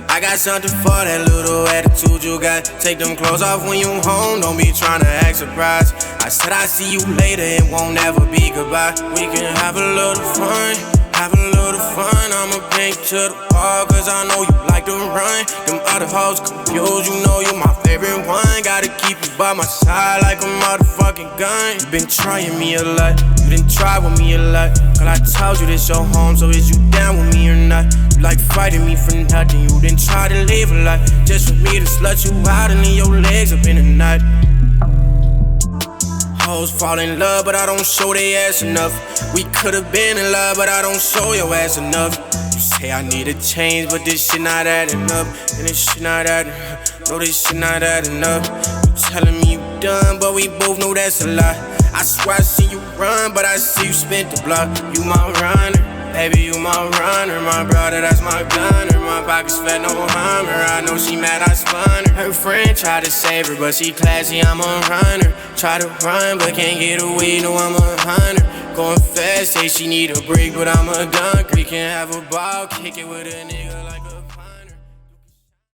I got something for that little attitude you got. Take them clothes off when you home, don't be trying to act surprised. I said I see you later, it won't ever be goodbye. We can have a little fun, have a little fun. I'ma paint to the wall, cause I know you like to run. Them other hoes confused, you know you my favorite one. Gotta keep you by my side like a motherfucking gun. You been trying me a lot, you done try with me a lot. Girl, I told you this your home, so is you down with me or not? You like fighting me for nothing, you done try to live a lot just for me to slut you out and leave your legs up in the night. Hoes fall in love, but I don't show they ass enough. We could've been in love, but I don't show your ass enough. You say I need a change, but this shit not adding up. And this shit not adding up. No, this shit not adding up. You telling me you done, but we both know that's a lie. I swear I see you run, but I see you spent the block. You my runner, baby, you my runner. My brother, that's my gunner. My pockets fat, no Hummer. I know she mad, I spun her. Her friend tried to save her, but she classy, I'm a runner. Try to run, but can't get away, no, I'm a hunter. Going fast, say she need a break, but I'm a dunker. We can have a ball, kick it with a nigga like a